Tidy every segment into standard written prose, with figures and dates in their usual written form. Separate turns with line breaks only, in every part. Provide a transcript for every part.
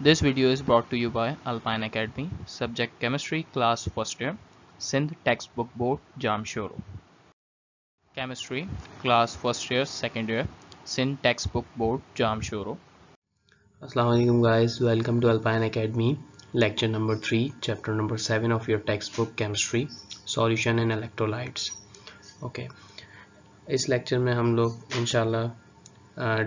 This video is brought to you by Alpine Academy, subject Chemistry, class first year, Sindh textbook board, Jamshoro. Chemistry, class first year, second year, Sindh textbook board, Jamshoro.
Assalamu alaikum guys, welcome to Alpine Academy, lecture number 3, chapter number 7 of your textbook Chemistry, Solution and Electrolytes. Okay, इस lecture में हम लोग इंशाल्लाह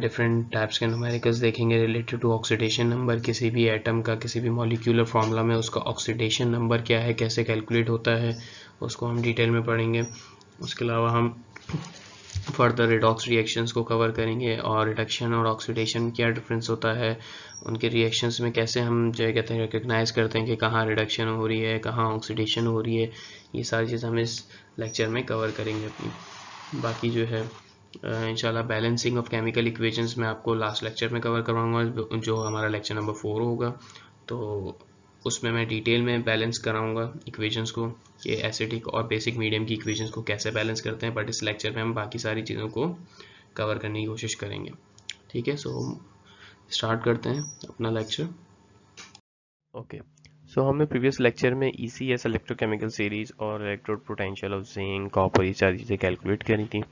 different types के numericals देखेंगे related to oxidation number. किसी भी atom का किसी भी मॉलिक्यूलर फार्मूला में उसका ऑक्सीडेशन नंबर क्या है, कैसे कैलकुलेट होता है, उसको हम डिटेल में पढ़ेंगे। उसके अलावा हम फर्दर रिडॉक्स रिएक्शंस को कवर करेंगे और रिडक्शन और ऑक्सीडेशन क्या डिफरेंस होता है, उनके रिएक्शंस में कैसे हम जो कहते हैं रिकग्नाइज करते हैं कि कहाँ रिडक्शन हो रही है, कहाँ ऑक्सीडेशन हो रही है। ये सारी चीज़ हम इस लेक्चर में कवर करेंगे अपनी। बाकी जो है इंशाल्लाह बैलेंसिंग ऑफ केमिकल इक्वेशंस मैं आपको लास्ट लेक्चर में कवर करवाऊंगा, जो हमारा लेक्चर नंबर 4 होगा। तो उसमें मैं डिटेल में बैलेंस कराऊंगा इक्वेशंस को कि एसिडिक और बेसिक मीडियम की इक्वेशंस को कैसे बैलेंस करते हैं। बट इस लेक्चर में हम बाकी सारी चीज़ों को कवर करने की कोशिश करेंगे। ठीक है, सो स्टार्ट करते हैं अपना लेक्चर।
ओके, सो हमने प्रीवियस लेक्चर में ECS इलेक्ट्रोकेमिकल सीरीज और electrode potential of zinc, copper, ये सारी चीज़ें कैलकुलेट करी थी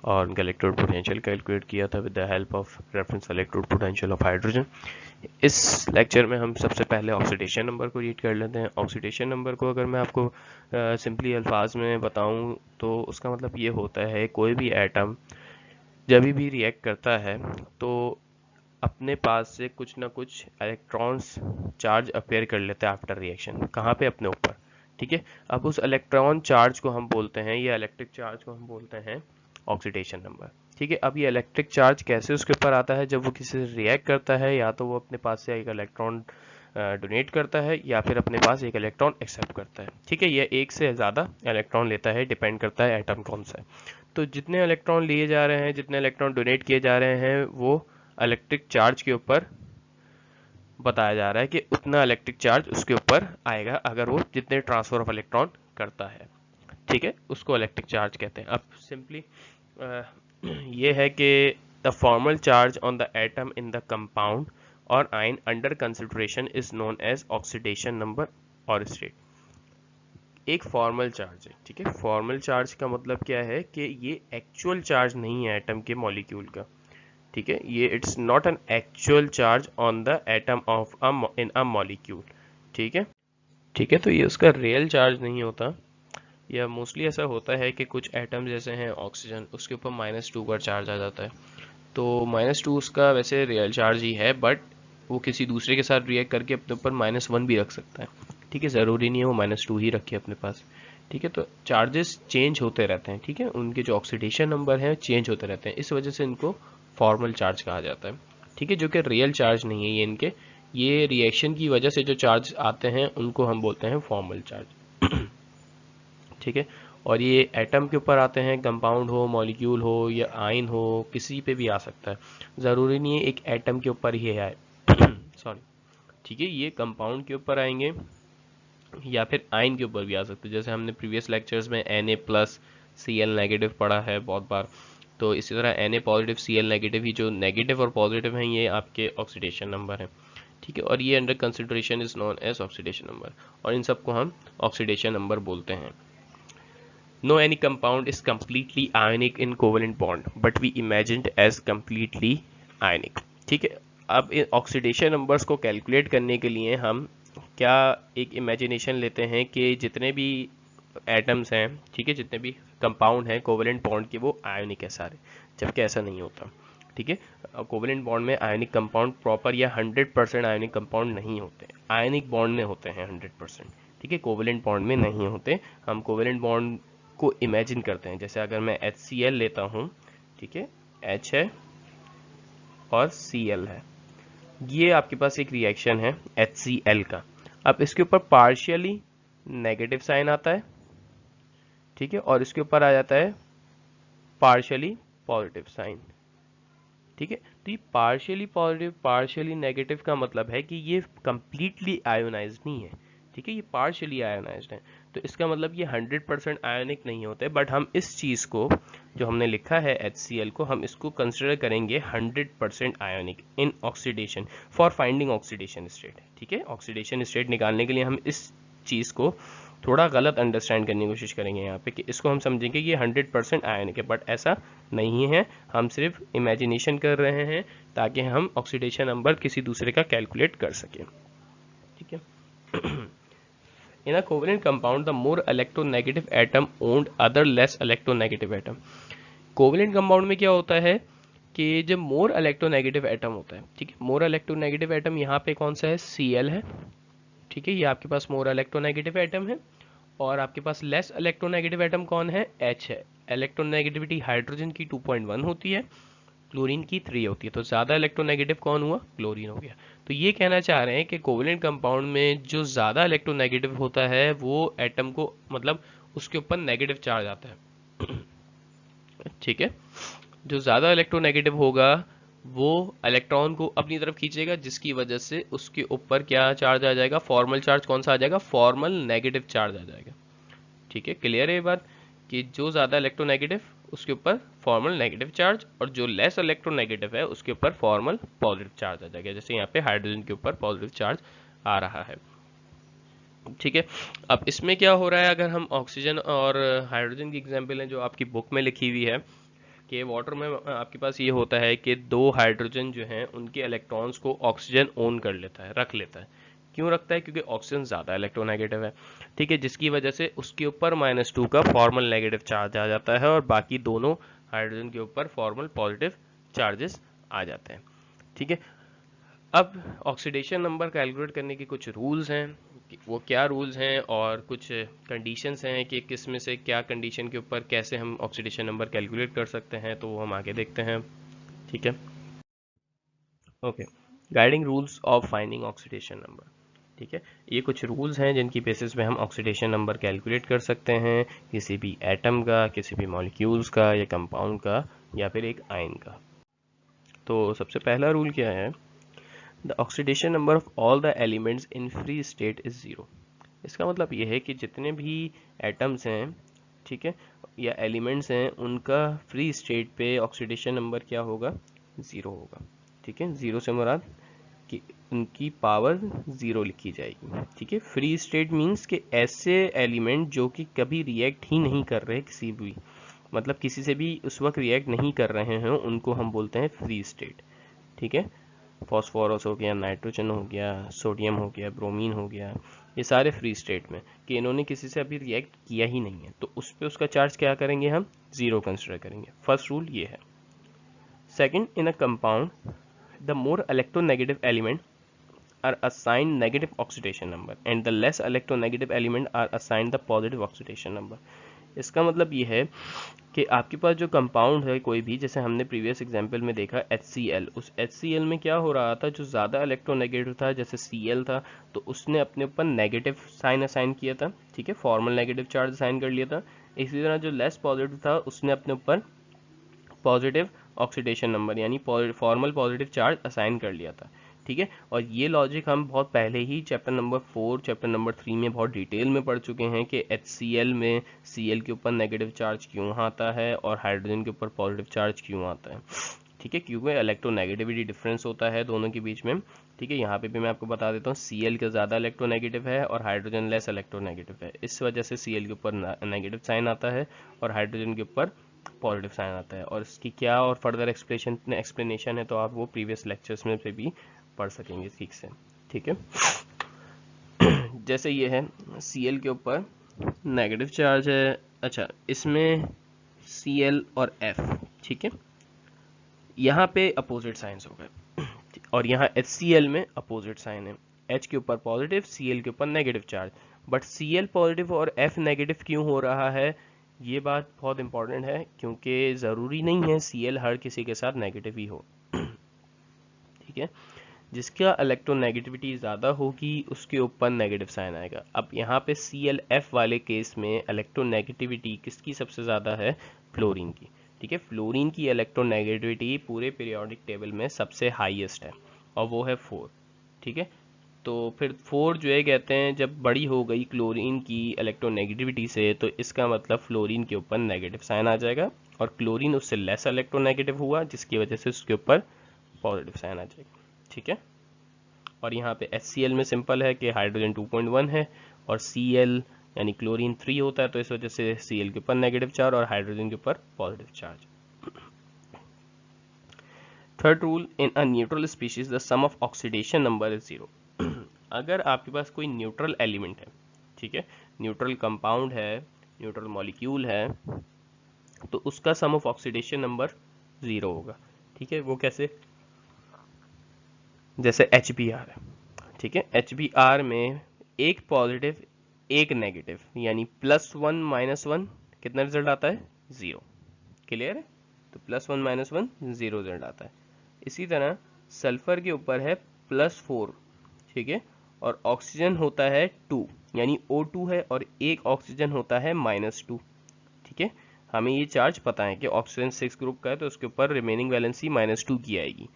और उनका इलेक्ट्रोड पोटेंशियल कैलकुलेट किया था with the help of reference electrode potential of hydrogen. इस लेक्चर में हम सबसे पहले ऑक्सीडेशन नंबर को रीड कर लेते हैं। ऑक्सीडेशन नंबर को अगर मैं आपको सिंपली अल्फाज में बताऊं तो उसका मतलब ये होता है कोई भी एटम जब भी रिएक्ट करता है तो अपने पास से कुछ ना कुछ इलेक्ट्रॉन्स चार्ज अपेयर कर लेते हैं आफ्टर रिएक्शन। कहाँ पे? अपने ऊपर। ठीक है, अब उस इलेक्ट्रॉन चार्ज को हम बोलते हैं, या इलेक्ट्रिक चार्ज को हम बोलते हैं ऑक्सीडेशन नंबर। ठीक है, अब ये इलेक्ट्रिक चार्ज कैसे उसके ऊपर आता है? जब वो किसी से रिएक्ट करता है, या तो वो अपने पास से एक इलेक्ट्रॉन डोनेट करता है या फिर अपने पास एक इलेक्ट्रॉन एक्सेप्ट करता है। ठीक है, ये एक से ज़्यादा इलेक्ट्रॉन लेता है, डिपेंड करता है एटम कौन सा है। तो जितने इलेक्ट्रॉन लिए जा रहे हैं, जितने इलेक्ट्रॉन डोनेट किए जा रहे हैं, वो इलेक्ट्रिक चार्ज के ऊपर बताया जा रहा है कि उतना इलेक्ट्रिक चार्ज उसके ऊपर आएगा अगर वो जितने ट्रांसफर ऑफ इलेक्ट्रॉन करता है। ठीक है, उसको इलेक्ट्रिक चार्ज कहते हैं। अब सिंपली ये है कि the formal charge on the atom in the compound और ion under consideration is known as oxidation number और स्टेट। एक फॉर्मल चार्ज है। ठीक है, फॉर्मल चार्ज का मतलब क्या है कि ये एक्चुअल चार्ज नहीं है एटम के मॉलिक्यूल का। ठीक है, ये it's not an actual charge on the atom of in a molecule. ठीक है, ठीक है, तो ये उसका रियल चार्ज नहीं होता। या मोस्टली ऐसा होता है कि कुछ एटम जैसे हैं ऑक्सीजन, उसके ऊपर -2 का चार्ज आ जाता है, तो -2 उसका वैसे रियल चार्ज ही है, बट वो किसी दूसरे के साथ रिएक्ट करके अपने ऊपर -1 भी रख सकता है। ठीक है, ज़रूरी नहीं है वो -2 ही रखे अपने पास। ठीक है, तो चार्जेस चेंज होते रहते हैं। ठीक है, उनके जो ऑक्सीडेशन नंबर हैं चेंज होते रहते हैं, इस वजह से इनको फॉर्मल चार्ज कहा जाता है। ठीक है, जो कि रियल चार्ज नहीं है ये इनके, ये रिएक्शन की वजह से जो चार्ज आते हैं उनको हम बोलते हैं फॉर्मल चार्ज। ठीक है, और ये एटम के ऊपर आते हैं, कंपाउंड हो, मॉलिक्यूल हो या आयन हो, किसी पे भी आ सकता है, ज़रूरी नहीं है एक एटम के ऊपर ही आए। सॉरी। ठीक है, ये कंपाउंड के ऊपर आएंगे या फिर आयन के ऊपर भी आ सकते हैं। जैसे हमने प्रीवियस लेक्चर्स में Na+Cl नेगेटिव पढ़ा है बहुत बार, तो इसी तरह Na पॉजिटिव Cl नेगेटिव ही जो नेगेटिव और पॉजिटिव हैं ये आपके ऑक्सीडेशन नंबर हैं। ठीक है, और ये under consideration is known as oxidation number, और इन सबको हम ऑक्सीडेशन नंबर बोलते हैं। No any compound is completely ionic in covalent bond, but we imagined as completely ionic. ठीक है, अब इन ऑक्सीडेशन नंबर्स को कैलकुलेट करने के लिए हम क्या एक इमेजिनेशन लेते हैं कि जितने भी एटम्स हैं, ठीक है, जितने भी कंपाउंड हैं कोवेलेंट बॉन्ड के, वो आयोनिक है सारे, जबकि ऐसा नहीं होता। ठीक है, कोवेलेंट बॉन्ड में आयोनिक कंपाउंड प्रॉपर या 100% आयोनिक कंपाउंड नहीं होते, आयोनिक बॉन्ड में होते हैं 100%। ठीक है, कोवेलेंट बॉन्ड में नहीं होते। हम कोवेलेंट बॉन्ड को इमेजिन करते हैं, जैसे अगर मैं HCl लेता हूँ, ठीक है, H है और Cl है, ये आपके पास एक रिएक्शन है HCl का। अब इसके ऊपर पार्शियली नेगेटिव साइन आता है, ठीक है, और इसके ऊपर आ जाता है पार्शियली पॉजिटिव साइन। ठीक है, तो ये पार्शियली पॉजिटिव पार्शियली नेगेटिव का मतलब है कि ये कंप्लीटली आयोनाइज्ड नहीं है। ठीक है, ये पार्शियली आयोनाइज्ड है, तो इसका मतलब ये 100% आयोनिक नहीं होते, बट हम इस चीज़ को जो हमने लिखा है HCl को, हम इसको कंसिडर करेंगे 100% ionic in oxidation for finding oxidation state. ठीक है, ऑक्सीडेशन स्टेट निकालने के लिए हम इस चीज़ को थोड़ा गलत अंडरस्टैंड करने की कोशिश करेंगे यहाँ पे, कि इसको हम समझेंगे कि ये 100% आयोनिक है, बट ऐसा नहीं है, हम सिर्फ इमेजिनेशन कर रहे हैं ताकि हम ऑक्सीडेशन नंबर किसी दूसरे का कैलकुलेट कर सकें। ठीक है। In a covalent compound, the more electronegative atom owned other less electronegative atom. Covalent compound में क्या होता है कि जब मोर इलेक्ट्रोनेगेटिव एटम होता है, ठीक है, मोर इलेक्ट्रोनेगेटिव एटम यहाँ पे कौन सा है, Cl है। ठीक है, ये आपके पास मोर इलेक्ट्रोनेगेटिव एटम है, और आपके पास लेस इलेक्ट्रोनेगेटिव एटम कौन है, H है। इलेक्ट्रोनेगेटिविटी हाइड्रोजन की 2.1 होती है, क्लोरीन की 3 होती है, तो ज़्यादा इलेक्ट्रोनेगेटिव कौन हुआ, क्लोरीन हो गया। तो ये कहना चाह रहे हैं कि कोवेलेंट कंपाउंड में जो ज़्यादा इलेक्ट्रोनेगेटिव होता है वो एटम को, मतलब उसके ऊपर नेगेटिव चार्ज आता है। ठीक है, जो ज़्यादा इलेक्ट्रोनेगेटिव होगा वो इलेक्ट्रॉन को अपनी तरफ खींचेगा, जिसकी वजह से उसके ऊपर क्या चार्ज आ जाएगा, फॉर्मल चार्ज कौन सा आ जाएगा, फॉर्मल नेगेटिव चार्ज आ जाएगा। ठीक है, क्लियर है ये बात, कि जो ज़्यादा इलेक्ट्रोनेगेटिव उसके ऊपर फॉर्मल नेगेटिव चार्ज, और जो लेस इलेक्ट्रोनेगेटिव है उसके ऊपर फॉर्मल पॉजिटिव चार्ज आ जाएगा, जैसे यहाँ पे हाइड्रोजन के ऊपर पॉजिटिव चार्ज आ रहा है। ठीक है, अब इसमें क्या हो रहा है, अगर हम ऑक्सीजन और हाइड्रोजन की एग्जांपल है जो आपकी बुक में लिखी हुई है, कि वाटर में आपके पास ये होता है कि दो हाइड्रोजन जो हैं उनके इलेक्ट्रॉन्स को ऑक्सीजन ओन कर लेता है, रख लेता है। क्यों रखता है, क्योंकि ऑक्सीजन ज़्यादा इलेक्ट्रोनेगेटिव है। ठीक है, जिसकी वजह से उसके ऊपर -2 का फॉर्मल नेगेटिव चार्ज आ जाता है, और बाकी दोनों हाइड्रोजन के ऊपर फॉर्मल पॉजिटिव चार्जेस आ जाते हैं। ठीक है, अब ऑक्सीडेशन नंबर कैलकुलेट करने के कुछ रूल्स हैं, वो क्या रूल्स हैं और कुछ कंडीशंस हैं कि किस में से क्या कंडीशन के ऊपर कैसे हम ऑक्सीडेशन नंबर कैलकुलेट कर सकते हैं, तो वो हम आगे देखते हैं। ठीक है, okay, guiding rules of finding oxidation number. ठीक है, ये कुछ रूल्स हैं जिनकी बेसिस पे हम ऑक्सीडेशन नंबर कैलकुलेट कर सकते हैं, किसी भी एटम का, किसी भी मॉलिक्यूल्स का या कंपाउंड का, या फिर एक आयन का। तो सबसे पहला रूल क्या है, the oxidation number of all the elements in free state is 0। इसका मतलब ये है कि जितने भी एटम्स हैं, ठीक है, या एलिमेंट्स हैं, उनका फ्री स्टेट पे ऑक्सीडेशन नंबर क्या होगा, 0 होगा। ठीक है, 0 से मुराद कि उनकी पावर 0 लिखी जाएगी। ठीक है, फ्री स्टेट मीन्स कि ऐसे एलिमेंट जो कि कभी रिएक्ट ही नहीं कर रहे किसी भी, मतलब किसी से भी उस वक्त रिएक्ट नहीं कर रहे हैं, उनको हम बोलते हैं फ्री स्टेट। ठीक है, फॉस्फोरस हो गया, नाइट्रोजन हो गया, सोडियम हो गया, ब्रोमीन हो गया, ये सारे फ्री स्टेट में कि इन्होंने किसी से अभी रिएक्ट किया ही नहीं है, तो उस पर उसका चार्ज क्या करेंगे, हम 0 कंसिडर करेंगे। फर्स्ट रूल ये है। Second, in a compound the more electronegative element are assigned negative oxidation number and the less electronegative element are assigned the positive oxidation number। इसका मतलब ये है कि आपके पास जो कंपाउंड है कोई भी, जैसे हमने प्रीवियस एग्जांपल में देखा HCl, उस HCl में क्या हो रहा था, जो ज़्यादा इलेक्ट्रोनेगेटिव था जैसे Cl था, तो उसने अपने ऊपर नेगेटिव साइन असाइन किया था। ठीक है, फॉर्मल नेगेटिव चार्ज असाइन कर लिया था। इसी तरह जो लेस पॉजिटिव था उसने अपने ऊपर पॉजिटिव ऑक्सीडेशन नंबर यानी फॉर्मल पॉजिटिव चार्ज असाइन कर लिया था। ठीक है, और ये लॉजिक हम बहुत पहले ही चैप्टर नंबर 4, चैप्टर नंबर 3 में बहुत डिटेल में पढ़ चुके हैं कि HCl में Cl के ऊपर नेगेटिव चार्ज क्यों आता है और हाइड्रोजन के ऊपर पॉजिटिव चार्ज क्यों आता है। ठीक है, क्योंकि इलेक्ट्रोनेगेटिविटी डिफरेंस होता है दोनों के बीच में। ठीक है, यहाँ पे भी मैं आपको बता देता हूँ, Cl का ज़्यादा इलेक्ट्रोनेगेटिव है और हाइड्रोजन लेस इलेक्ट्रोनेगेटिव है, इस वजह से Cl के ऊपर नेगेटिव साइन आता है और हाइड्रोजन के ऊपर पॉजिटिव साइन आता है। और इसकी क्या और फर्दर एक्सप्लेनेशन है तो आप वो प्रीवियस लेक्चर्स में से भी पढ़ सकेंगे ठीक से। ठीक है, जैसे ये है Cl के ऊपर नेगेटिव चार्ज है। अच्छा, इसमें Cl और F, ठीक है, यहाँ पे अपोजिट साइंस हो गए और यहाँ HCl में अपोजिट साइन है। H के ऊपर पॉजिटिव, Cl के ऊपर negative charge, but Cl positive और F नेगेटिव क्यों हो रहा है, ये बात बहुत इंपॉर्टेंट है, क्योंकि ज़रूरी नहीं है Cl हर किसी के साथ नेगेटिव ही हो। ठीक है, जिसका इलेक्ट्रोनेगेटिविटी ज़्यादा होगी उसके ऊपर नेगेटिव साइन आएगा। अब यहाँ पे ClF वाले केस में इलेक्ट्रोनेगेटिविटी किसकी सबसे ज़्यादा है, फ्लोरीन की। ठीक है, फ्लोरीन की इलेक्ट्रोनेगेटिविटी पूरे पीरियोडिक टेबल में सबसे हाईएस्ट है और वो है 4। ठीक है, तो फिर 4 जो है कहते हैं जब बड़ी हो गई क्लोरीन की इलेक्ट्रोनेगेटिविटी से, तो इसका मतलब फ्लोरीन के ऊपर नेगेटिव साइन आ जाएगा, और क्लोरीन उससे लेस इलेक्ट्रोनेगेटिव हुआ जिसकी वजह से उसके ऊपर पॉजिटिव साइन आ जाएगा। ठीक है, और यहाँ पे HCl में सिंपल है कि हाइड्रोजन 2.1 है और Cl यानी क्लोरीन 3 होता है, तो इस वजह से Cl के ऊपर नेगेटिव चार्ज और हाइड्रोजन के ऊपर positive charge. Third rule, in a neutral species the sum of oxidation number is 0। अगर आपके पास कोई न्यूट्रल एलिमेंट है, ठीक है, न्यूट्रल कंपाउंड है, न्यूट्रल मॉलिक्यूल है, तो उसका सम ऑफ ऑक्सीडेशन नंबर 0 होगा। ठीक है, वो कैसे? जैसे HBr है, ठीक है, HBr में एक पॉजिटिव एक नेगेटिव यानी +1 -1 कितना रिजल्ट आता है? 0। क्लियर है? तो +1 -1 0 रिजल्ट आता है। इसी तरह सल्फर के ऊपर है +4, ठीक है, और ऑक्सीजन होता है 2 यानी O2 है, और एक ऑक्सीजन होता है -2। ठीक है, हमें ये चार्ज पता है कि ऑक्सीजन 6 ग्रुप का है तो उसके ऊपर रिमेनिंग वैलेंसी -2 की आएगी।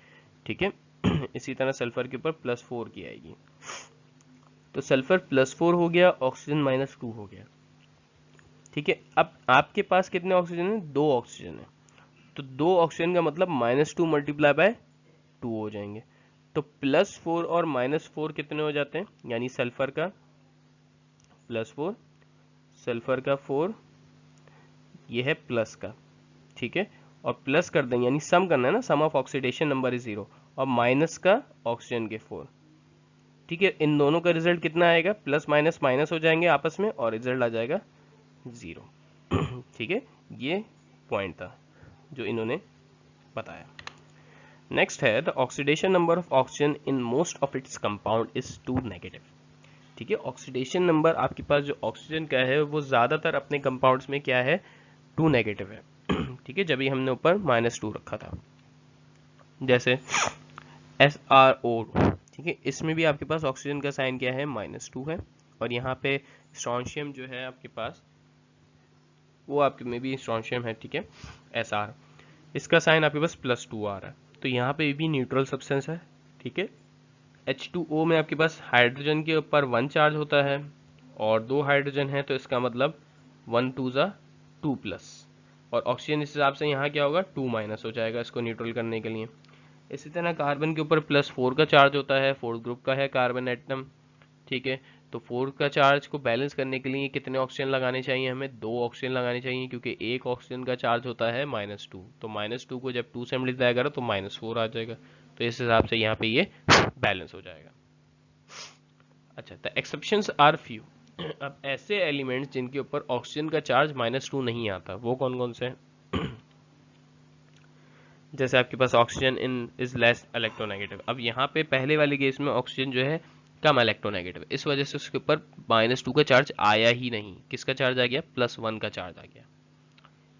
ठीक है, इसी तरह सल्फर के ऊपर +4 की आएगी। तो सल्फर +4 हो गया, ऑक्सीजन -2 हो गया। ठीक है, अब आपके पास कितने ऑक्सीजन है? 2 ऑक्सीजन है, तो 2 ऑक्सीजन का मतलब -2 मल्टीप्लाई बाय 2 हो जाएंगे। तो +4 और -4 कितने हो जाते हैं? यानी सल्फर का +4, सल्फर का 4, ये है प्लस का। ठीक है, और प्लस कर देंगे यानी सम करना है ना, सम ऑफ ऑक्सीडेशन नंबर इज 0, और माइनस का ऑक्सीजन के 4। ठीक है, इन दोनों का रिजल्ट कितना आएगा? प्लस माइनस माइनस हो जाएंगे आपस में और रिजल्ट आ जाएगा 0। ठीक है, ये पॉइंट था जो इन्होंने बताया। नेक्स्ट है the oxidation number of oxygen in most of its compound is 2 negative. ठीक है, ऑक्सीडेशन नंबर आपके पास जो ऑक्सीजन का है वो ज्यादातर अपने कंपाउंड्स में क्या है? 2 नेगेटिव है। ठीक है, जब भी हमने ऊपर -2 रखा था, जैसे SRO, ठीक है, इसमें भी आपके पास ऑक्सीजन का साइन क्या है? -2 है, और यहाँ पे स्ट्रोंशियम जो है आपके पास, वो आपके में भी स्ट्रोंशियम है। ठीक है, SR, इसका साइन आपके पास +2 आ रहा है, तो यहाँ पे भी न्यूट्रल सब्सटेंस है। ठीक है, H2O में आपके पास हाइड्रोजन के ऊपर 1 चार्ज होता है और 2 हाइड्रोजन है, तो इसका मतलब 1 2 2+, और ऑक्सीजन इस हिसाब से यहाँ क्या होगा? 2- हो जाएगा इसको न्यूट्रल करने के लिए। इसी तरह कार्बन के ऊपर +4 का चार्ज होता है, 4th ग्रुप का है कार्बन एटम। ठीक है, तो 4 का चार्ज को बैलेंस करने के लिए कितने ऑक्सीजन लगाने चाहिए हमें? 2 ऑक्सीजन लगाने चाहिए, क्योंकि एक ऑक्सीजन का चार्ज होता है -2, तो -2 को जब 2 से मल्टीप्लाई करो तो -4 आ जाएगा, तो इस हिसाब से यहाँ पे ये बैलेंस हो जाएगा। अच्छा, द एक्सेप्शंस आर फ्यू। अब ऐसे एलिमेंट्स जिनके ऊपर ऑक्सीजन का चार्ज -2 नहीं आता, वो कौन कौन से हैं? जैसे आपके पास oxygen in is less electronegative. अब यहाँ पे पहले वाले केस में ऑक्सीजन जो है कम इलेक्ट्रोनेगेटिव, इस वजह से उसके ऊपर -2 का चार्ज आया ही नहीं। किसका चार्ज आ गया? +1 का चार्ज आ गया।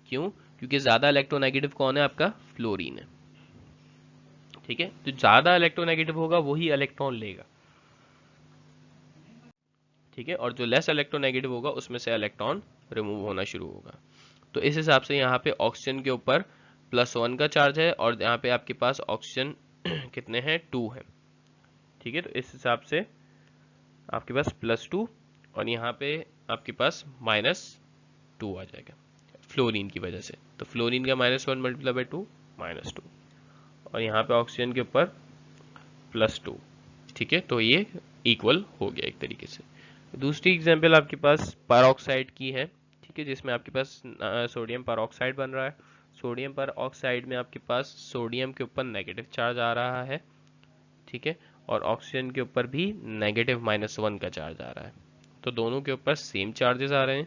क्यों? क्योंकि ज्यादा इलेक्ट्रोनेगेटिव कौन है? आपका फ्लोरीन है। ठीक है, तो ज्यादा इलेक्ट्रोनेगेटिव होगा वही इलेक्ट्रॉन लेगा। ठीक है, और जो लेस इलेक्ट्रोनेगेटिव होगा उसमें से इलेक्ट्रॉन रिमूव होना शुरू होगा। तो इस हिसाब से यहाँ पे ऑक्सीजन के ऊपर +1 का चार्ज है, और यहाँ पे आपके पास ऑक्सीजन कितने हैं? 2 है। ठीक है, तो इस हिसाब से आपके पास +2, और यहाँ पे आपके पास -2 आ जाएगा फ्लोरीन की वजह से। तो फ्लोरीन का -1 मल्टीप्लाई बाय 2 -2, और यहाँ पे ऑक्सीजन के ऊपर +2। ठीक है, तो ये इक्वल हो गया एक तरीके से। दूसरी एग्जांपल आपके पास परऑक्साइड की है। ठीक है, जिसमें आपके पास सोडियम परऑक्साइड बन रहा है। सोडियम परऑक्साइड में आपके पास सोडियम के ऊपर नेगेटिव चार्ज आ रहा है। ठीक है, और ऑक्सीजन के ऊपर भी नेगेटिव -1 का चार्ज आ रहा है, तो दोनों के ऊपर सेम चार्जेस आ रहे हैं।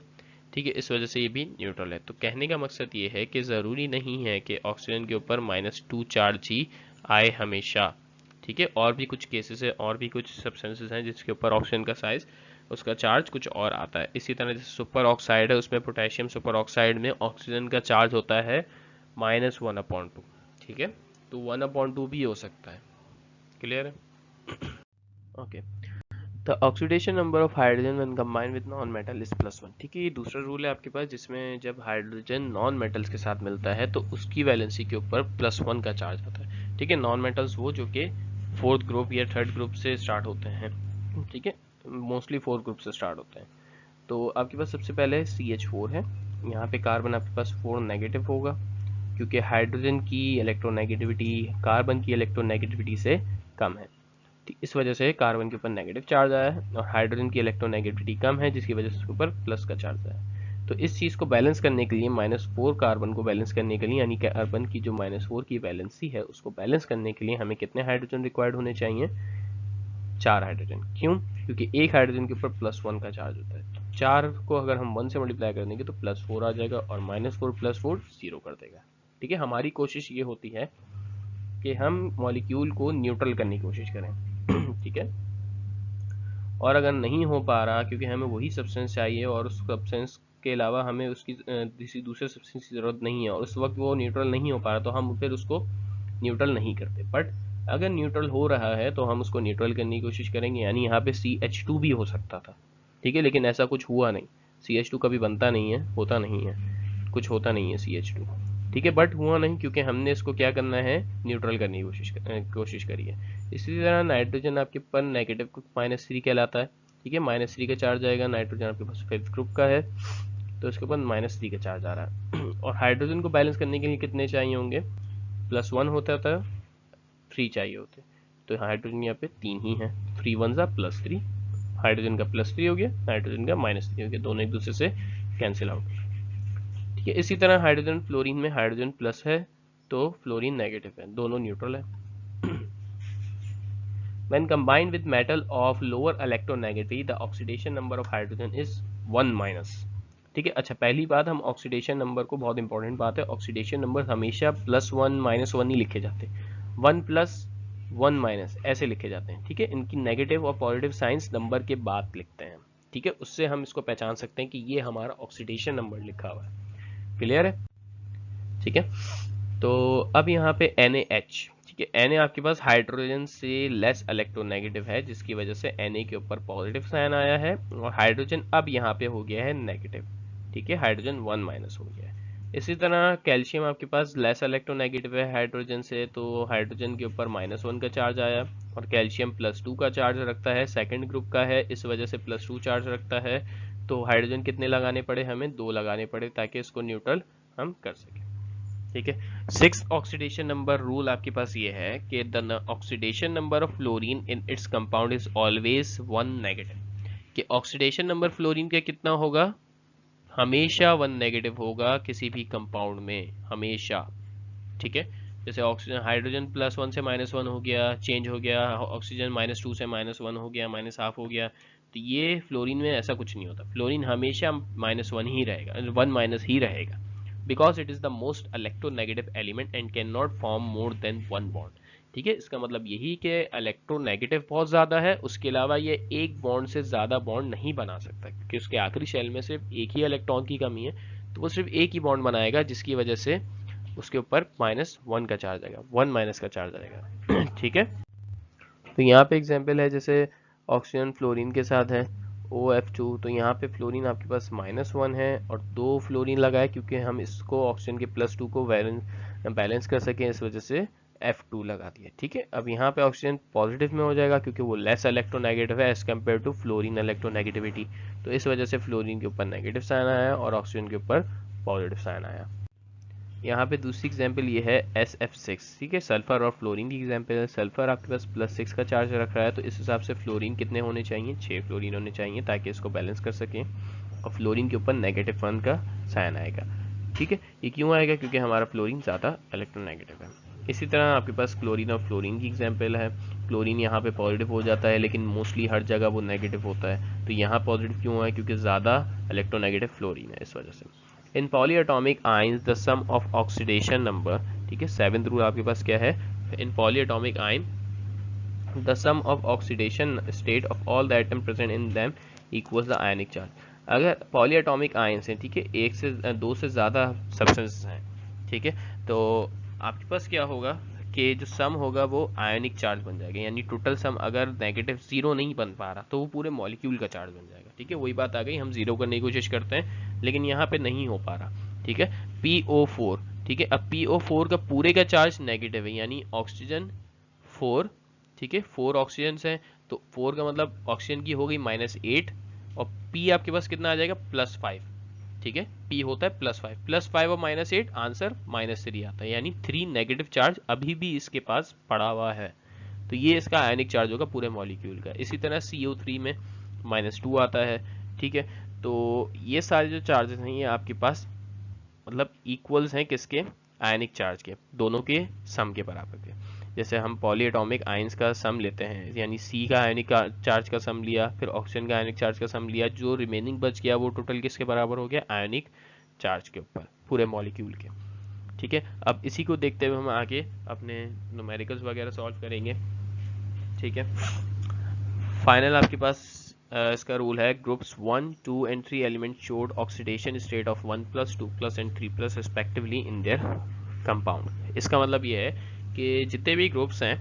ठीक है, इस वजह से ये भी न्यूट्रल है। तो कहने का मकसद ये है कि ज़रूरी नहीं है कि ऑक्सीजन के ऊपर -2 चार्ज ही आए हमेशा। ठीक है, और भी कुछ केसेस है, और भी कुछ सब्सटेंसेस हैं जिसके ऊपर ऑक्सीजन का साइज, उसका चार्ज कुछ और आता है। इसी तरह जैसे सुपर ऑक्साइड है, उसमें पोटेशियम सुपर ऑक्साइड में ऑक्सीजन का चार्ज होता है -1/2। ठीक है, तो 1/2 भी हो सकता है। क्लियर है? Okay, the oxidation number of hydrogen when combined with non metal is +1। ठीक है, ये दूसरा रूल है आपके पास, जिसमें जब हाइड्रोजन नॉन मेटल्स के साथ मिलता है तो उसकी वैलेंसी के ऊपर +1 का चार्ज होता है। ठीक है, नॉन मेटल्स वो जो कि फोर्थ ग्रुप या थर्ड ग्रुप से स्टार्ट होते हैं, ठीक है, मोस्टली फोर्थ ग्रुप से स्टार्ट होते हैं। तो आपके पास सबसे पहले CH4 है, यहाँ पे कार्बन आपके पास 4 नेगेटिव होगा, क्योंकि हाइड्रोजन की इलेक्ट्रोनेगेटिविटी कार्बन की इलेक्ट्रोनेगेटिविटी से कम है, इस वजह से कार्बन के ऊपर नेगेटिव चार्ज आया है, और हाइड्रोजन की इलेक्ट्रोनेगेटिविटी कम है जिसकी वजह से उसके ऊपर प्लस का चार्ज आया है। तो इस चीज़ को बैलेंस करने के लिए -4 कार्बन को बैलेंस करने के लिए, यानी कार्बन की जो -4 की वैलेंसी है उसको बैलेंस करने के लिए हमें कितने हाइड्रोजन रिक्वायर्ड होने चाहिए? 4 हाइड्रोजन। क्यों? क्योंकि एक हाइड्रोजन के ऊपर +1 का चार्ज होता है। 4 को अगर हम 1 से मल्टीप्लाई कर देंगे तो +4 आ जाएगा, और -4 + 4 0 कर देगा। ठीक है, हमारी कोशिश ये होती है कि हम मॉलिक्यूल को न्यूट्रल करने की कोशिश करें। ठीक है, और अगर नहीं हो पा रहा, क्योंकि हमें वही सब्सटेंस चाहिए और उस सब्सटेंस के अलावा हमें उसकी किसी दूसरे सब्सटेंस की ज़रूरत नहीं है, और उस वक्त वो न्यूट्रल नहीं हो पा रहा, तो हम फिर उसको न्यूट्रल नहीं करते। बट अगर न्यूट्रल हो रहा है तो हम उसको न्यूट्रल करने की कोशिश करेंगे, यानी यहाँ पे CH2 भी हो सकता था, ठीक है, लेकिन ऐसा कुछ हुआ नहीं। CH2 कभी बनता नहीं है, होता नहीं है, कुछ होता नहीं है CH2, ठीक है, बट हुआ नहीं क्योंकि हमने इसको क्या करना है, न्यूट्रल करने की कोशिश करी है। इसी तरह नाइट्रोजन आपके पर नेगेटिव -3 कहलाता है, ठीक है, -3 का चार्ज आएगा। नाइट्रोजन आपके पास 5th ग्रुप का है तो इसके ऊपर -3 का चार्ज आ रहा है। और हाइड्रोजन को बैलेंस करने के लिए कितने चाहिए होंगे? +1 होता था, 3 चाहिए होते, तो हाइड्रोजन यहाँ पे 3 ही है। 3 1 +3, हाइड्रोजन का +3 हो गया, नाइट्रोजन का -3 हो गया, दोनों एक दूसरे से कैंसिल आउट। ठीक है, इसी तरह हाइड्रोजन फ्लोरीन में हाइड्रोजन प्लस है तो फ्लोरीन नेगेटिव है, दोनों न्यूट्रल है। When combined with metal of lower electronegativity, the oxidation number of hydrogen is 1-। ठीक है, अच्छा, पहली बात, हम ऑक्सीडेशन नंबर को, बहुत इंपॉर्टेंट बात है, ऑक्सीडेशन नंबर हमेशा +1 -1 नहीं लिखे जाते, 1 + 1 - ऐसे लिखे जाते हैं। ठीक है, इनकी नेगेटिव और पॉजिटिव साइंस नंबर के बाद लिखते हैं। ठीक है, उससे हम इसको पहचान सकते हैं कि ये हमारा ऑक्सीडेशन नंबर लिखा हुआ है। क्लियर है? ठीक है, तो अब यहाँ पे NaH, ठीक है, Na आपके पास हाइड्रोजन से लेस इलेक्ट्रोनेगेटिव है, जिसकी वजह से Na के ऊपर पॉजिटिव साइन आया है, और हाइड्रोजन अब यहाँ पे हो गया है नेगेटिव। ठीक है, हाइड्रोजन 1- हो गया है। इसी तरह कैल्शियम आपके पास लेस इलेक्ट्रोनेगेटिव है हाइड्रोजन से, तो हाइड्रोजन के ऊपर -1 का चार्ज आया, और कैल्शियम +2 का चार्ज रखता है, सेकंड ग्रुप का है, इस वजह से +2 चार्ज रखता है। तो हाइड्रोजन कितने लगाने पड़े हमें? 2 लगाने पड़े, ताकि इसको न्यूट्रल हम कर सकें। ठीक है, 6th ऑक्सीडेशन नंबर रूल आपके पास ये है कि the oxidation number of fluorine in its compound is always 1 negative. कि ऑक्सीडेशन नंबर फ्लोरीन का कितना होगा? हमेशा 1 नेगेटिव होगा किसी भी कंपाउंड में, हमेशा। ठीक है, जैसे ऑक्सीजन, हाइड्रोजन +1 से -1 हो गया, चेंज हो गया, ऑक्सीजन -2 से -1 हो गया, -1/2 हो गया, तो ये फ्लोरीन में ऐसा कुछ नहीं होता। फ्लोरीन हमेशा -1 ही रहेगा, 1- ही रहेगा, because it is the most electronegative element and cannot form more than 1 bond। ठीक है, इसका मतलब यही कि इलेक्ट्रोनेगेटिव बहुत ज़्यादा है, उसके अलावा ये एक बॉन्ड से ज़्यादा बॉन्ड नहीं बना सकता, क्योंकि उसके आखिरी शेल में सिर्फ एक ही इलेक्ट्रॉन की कमी है, तो वो सिर्फ एक ही बॉन्ड बनाएगा, जिसकी वजह से उसके ऊपर -1 का चार्ज आएगा, 1- का चार्ज आएगा। ठीक है, तो यहाँ पे एग्जाम्पल है, जैसे ऑक्सीजन फ्लोरीन के साथ है OF2, तो यहाँ पे फ्लोरीन आपके पास -1 है और 2 फ्लोरीन लगाए, क्योंकि हम इसको ऑक्सीजन के +2 को बैलेंस कर सकें, इस वजह से F2 लगा दिया। ठीक है, अब यहाँ पे ऑक्सीजन पॉजिटिव में हो जाएगा, क्योंकि वो लेस इलेक्ट्रोनेगेटिव है as compare to fluorine electronegativity, तो इस वजह से फ्लोरीन के ऊपर नेगेटिव साइन आया और ऑक्सीजन के ऊपर पॉजिटिव साइन आया। यहाँ पे दूसरी एग्जांपल ये है SF6, ठीक है, सल्फर और फ्लोरीन की एग्जांपल है। सल्फर आपके पास +6 का चार्ज रख रहा है, तो इस हिसाब से फ्लोरीन कितने होने चाहिए? 6 फ्लोरीन होने चाहिए, ताकि इसको बैलेंस कर सकें, और फ्लोरीन के ऊपर -1 का साइन आएगा। ठीक है, ये क्यों आएगा? क्योंकि हमारा फ्लोरीन ज़्यादा इलेक्ट्रोनेगेटिव है। इसी तरह आपके पास क्लोरीन और फ्लोरीन की एग्जाम्पल है। क्लोरीन यहाँ पे पॉजिटिव हो जाता है, लेकिन मोस्टली हर जगह वो नेगेटिव होता है, तो यहाँ पॉजिटिव क्यों है? क्योंकि ज़्यादा इलेक्ट्रोनेगेटिव फ्लोरीन है, इस वजह से। In polyatomic ions the sum of oxidation number, ठीक है, 7th रूल आपके पास क्या है? In polyatomic ion the sum of oxidation state of all the atom present in them equals the ionic charge. अगर पॉलीएटॉमिक आयंस हैं, ठीक है, 1 से 2 से ज़्यादा सब्सटेंसेस हैं, ठीक है, तो आपके पास क्या होगा कि जो सम होगा वो आयनिक चार्ज बन जाएगा, यानी टोटल सम अगर -0 नहीं बन पा रहा तो वो पूरे मॉलिक्यूल का चार्ज बन जाएगा। ठीक है, वही बात आ गई, हम 0 करने की कोशिश करते हैं, लेकिन यहाँ पे नहीं हो पा रहा। ठीक है, PO4, ठीक है, अब PO4 का पूरे का चार्ज नेगेटिव है, यानी ऑक्सीजन 4 ठीक है, 4 ऑक्सीजन हैं, तो 4 का मतलब ऑक्सीजन की हो गई -8 और P आपके पास कितना आ जाएगा +5। ठीक है, P होता है +5 और -8 आंसर -3 आता है, यानी 3 नेगेटिव चार्ज अभी भी इसके पास पड़ा हुआ है। तो ये इसका आयनिक चार्ज होगा पूरे मॉलिक्यूल का। इसी तरह CO3 में -2 आता है। ठीक है, तो ये सारे जो चार्जेस हैं ये आपके पास मतलब इक्वल्स हैं किसके, आयनिक चार्ज के, दोनों के सम के बराबर के। जैसे हम पॉलीएटॉमिक आयंस का सम लेते हैं, यानी C का आयनिक चार्ज का सम लिया, फिर ऑक्सीजन का आयनिक चार्ज का सम लिया, जो रिमेनिंग बच गया वो टोटल किसके बराबर हो गया, आयनिक चार्ज के ऊपर पूरे मॉलिक्यूल के। ठीक है, अब इसी को देखते हुए हम आगे अपने न्यूमेरिकल्स वगैरह सॉल्व करेंगे। ठीक है, फाइनल आपके पास इसका रूल है, groups 1, 2 and 3 element showed oxidation state of 1+, 2+ and 3+ respectively in their compound. इसका मतलब ये है कि जितने भी ग्रुप्स हैं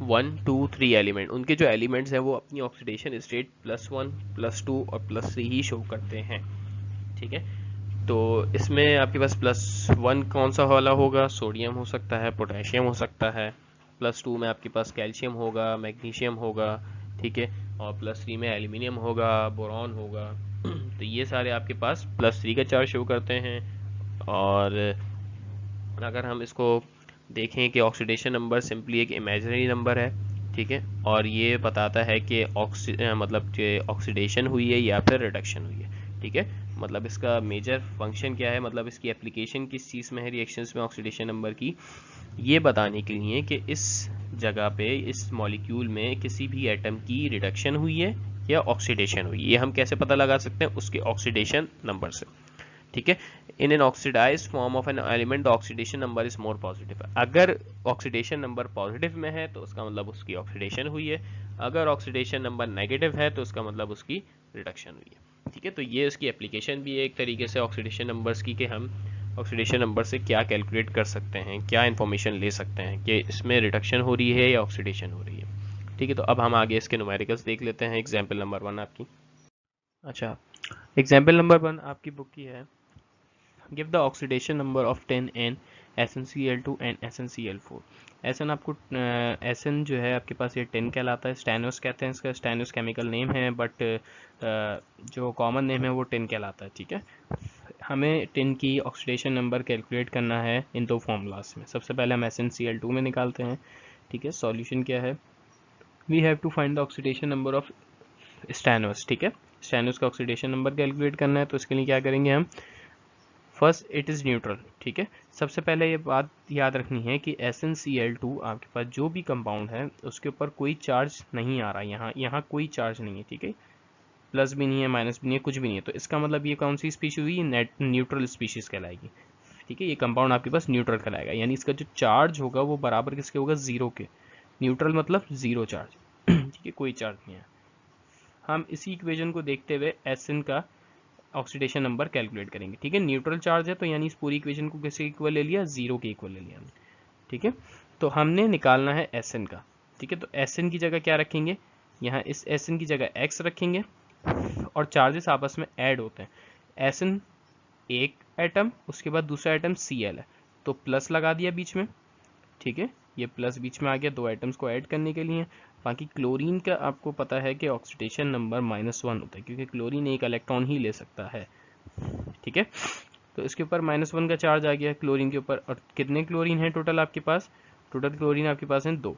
1, 2, 3 एलिमेंट, उनके जो एलिमेंट्स हैं वो अपनी ऑक्सीडेशन स्टेट +1, +2 और +3 ही शो करते हैं। ठीक है, तो इसमें आपके पास +1 कौन सा वाला होगा, सोडियम हो सकता है, पोटेशियम हो सकता है, +2 में आपके पास कैल्शियम होगा, मैग्नीशियम होगा। ठीक है, और +3 में एल्यूमिनियम होगा, बोरॉन होगा। तो ये सारे आपके पास +3 का चार्ज शो करते हैं। और अगर हम इसको देखें कि ऑक्सीडेशन नंबर सिंपली एक इमेजिनरी नंबर है। ठीक है, और ये बताता है कि मतलब कि ऑक्सीडेशन हुई है या फिर रिडक्शन हुई है। ठीक है, मतलब इसका मेजर फंक्शन क्या है, मतलब इसकी एप्लीकेशन किस चीज़ में है रिएक्शंस में ऑक्सीडेशन नंबर की, ये बताने के लिए कि इस जगह पे इस मॉलिक्यूल में किसी भी एटम की रिडक्शन हुई है या ऑक्सीडेशन हुई है। ये हम कैसे पता लगा सकते हैं, उसके ऑक्सीडेशन नंबर से। ठीक है, in an oxidized form of an element the oxidation number is more positive. अगर ऑक्सीडेशन नंबर पॉजिटिव में है तो उसका मतलब उसकी ऑक्सीडेशन हुई है, अगर ऑक्सीडेशन नंबर नेगेटिव है तो उसका मतलब उसकी रिडक्शन हुई है। ठीक है, तो ये इसकी एप्लीकेशन भी है एक तरीके से ऑक्सीडेशन नंबर्स की, कि हम ऑक्सीडेशन नंबर से क्या कैलकुलेट कर सकते हैं, क्या इन्फॉर्मेशन ले सकते हैं कि इसमें रिडक्शन हो रही है या ऑक्सीडेशन हो रही है। ठीक है, तो अब हम आगे इसके न्यूमेरिकल्स देख लेते हैं। एग्जाम्पल नंबर 1 आपकी, अच्छा एग्जाम्पल नंबर 1 आपकी बुक की है, give the oxidation number of 10 in SnCl2 and SnCl4। SN आपको SN जो है आपके पास ये 10 कहलाता है, स्टेनोस कहते हैं इसका, स्टेनोस केमिकल नेम है, बट जो कॉमन नेम है वो 10 कहलाता है। ठीक है, हमें 10 की ऑक्सीडेशन नंबर कैलकुलेट करना है इन दो फॉर्मूलाज में। सबसे पहले हम SnCl2 में निकालते हैं। ठीक है, सॉल्यूशन क्या है, we have to find the oxidation number of stannous. ठीक है, स्टेनोस का ऑक्सीडेशन नंबर कैलकुलेट करना है, तो इसके लिए क्या करेंगे हम, फर्स्ट इट इज़ न्यूट्रल। ठीक है, सबसे पहले ये बात याद रखनी है कि SnCl2 आपके पास जो भी कंपाउंड है उसके ऊपर कोई चार्ज नहीं आ रहा, यहाँ कोई चार्ज नहीं है। ठीक है, प्लस भी नहीं है, माइनस भी नहीं है, कुछ भी नहीं है, तो इसका मतलब ये कौन सी स्पीशीज हुई, नेट न्यूट्रल स्पीशीज कहलाएगी। ठीक है, ये कंपाउंड आपके पास न्यूट्रल कहलाएगा, यानी इसका जो चार्ज होगा वो बराबर किसके होगा, जीरो के। न्यूट्रल मतलब जीरो चार्ज। ठीक है, कोई चार्ज नहीं है। हम इसी इक्वेशन को देखते हुए Sn का ऑक्सीडेशन नंबर कैलकुलेट करेंगे। ठीक है, न्यूट्रल चार्ज है तो यानी इस पूरी इक्वेशन को किसके इक्वल ले लिया, जीरो के इक्वल ले लिया हमने। ठीक है, तो हमने निकालना है Sn का। ठीक है, तो Sn की जगह क्या रखेंगे, यहाँ इस Sn की जगह x रखेंगे, और चार्जेस आपस में ऐड होते हैं। Sn एक एटम, उसके बाद दूसरा एटम Cl है, तो प्लस लगा दिया बीच में। ठीक है, ये प्लस बीच में आ गया दो एटम्स को ऐड करने के लिए। बाकी क्लोरीन का आपको पता है कि ऑक्सीडेशन नंबर -1 होता है, क्योंकि क्लोरीन एक इलेक्ट्रॉन ही ले सकता है। ठीक है, तो इसके ऊपर -1 का चार्ज आ गया क्लोरीन के ऊपर। और कितने क्लोरीन है टोटल आपके पास, टोटल क्लोरीन आपके पास है 2।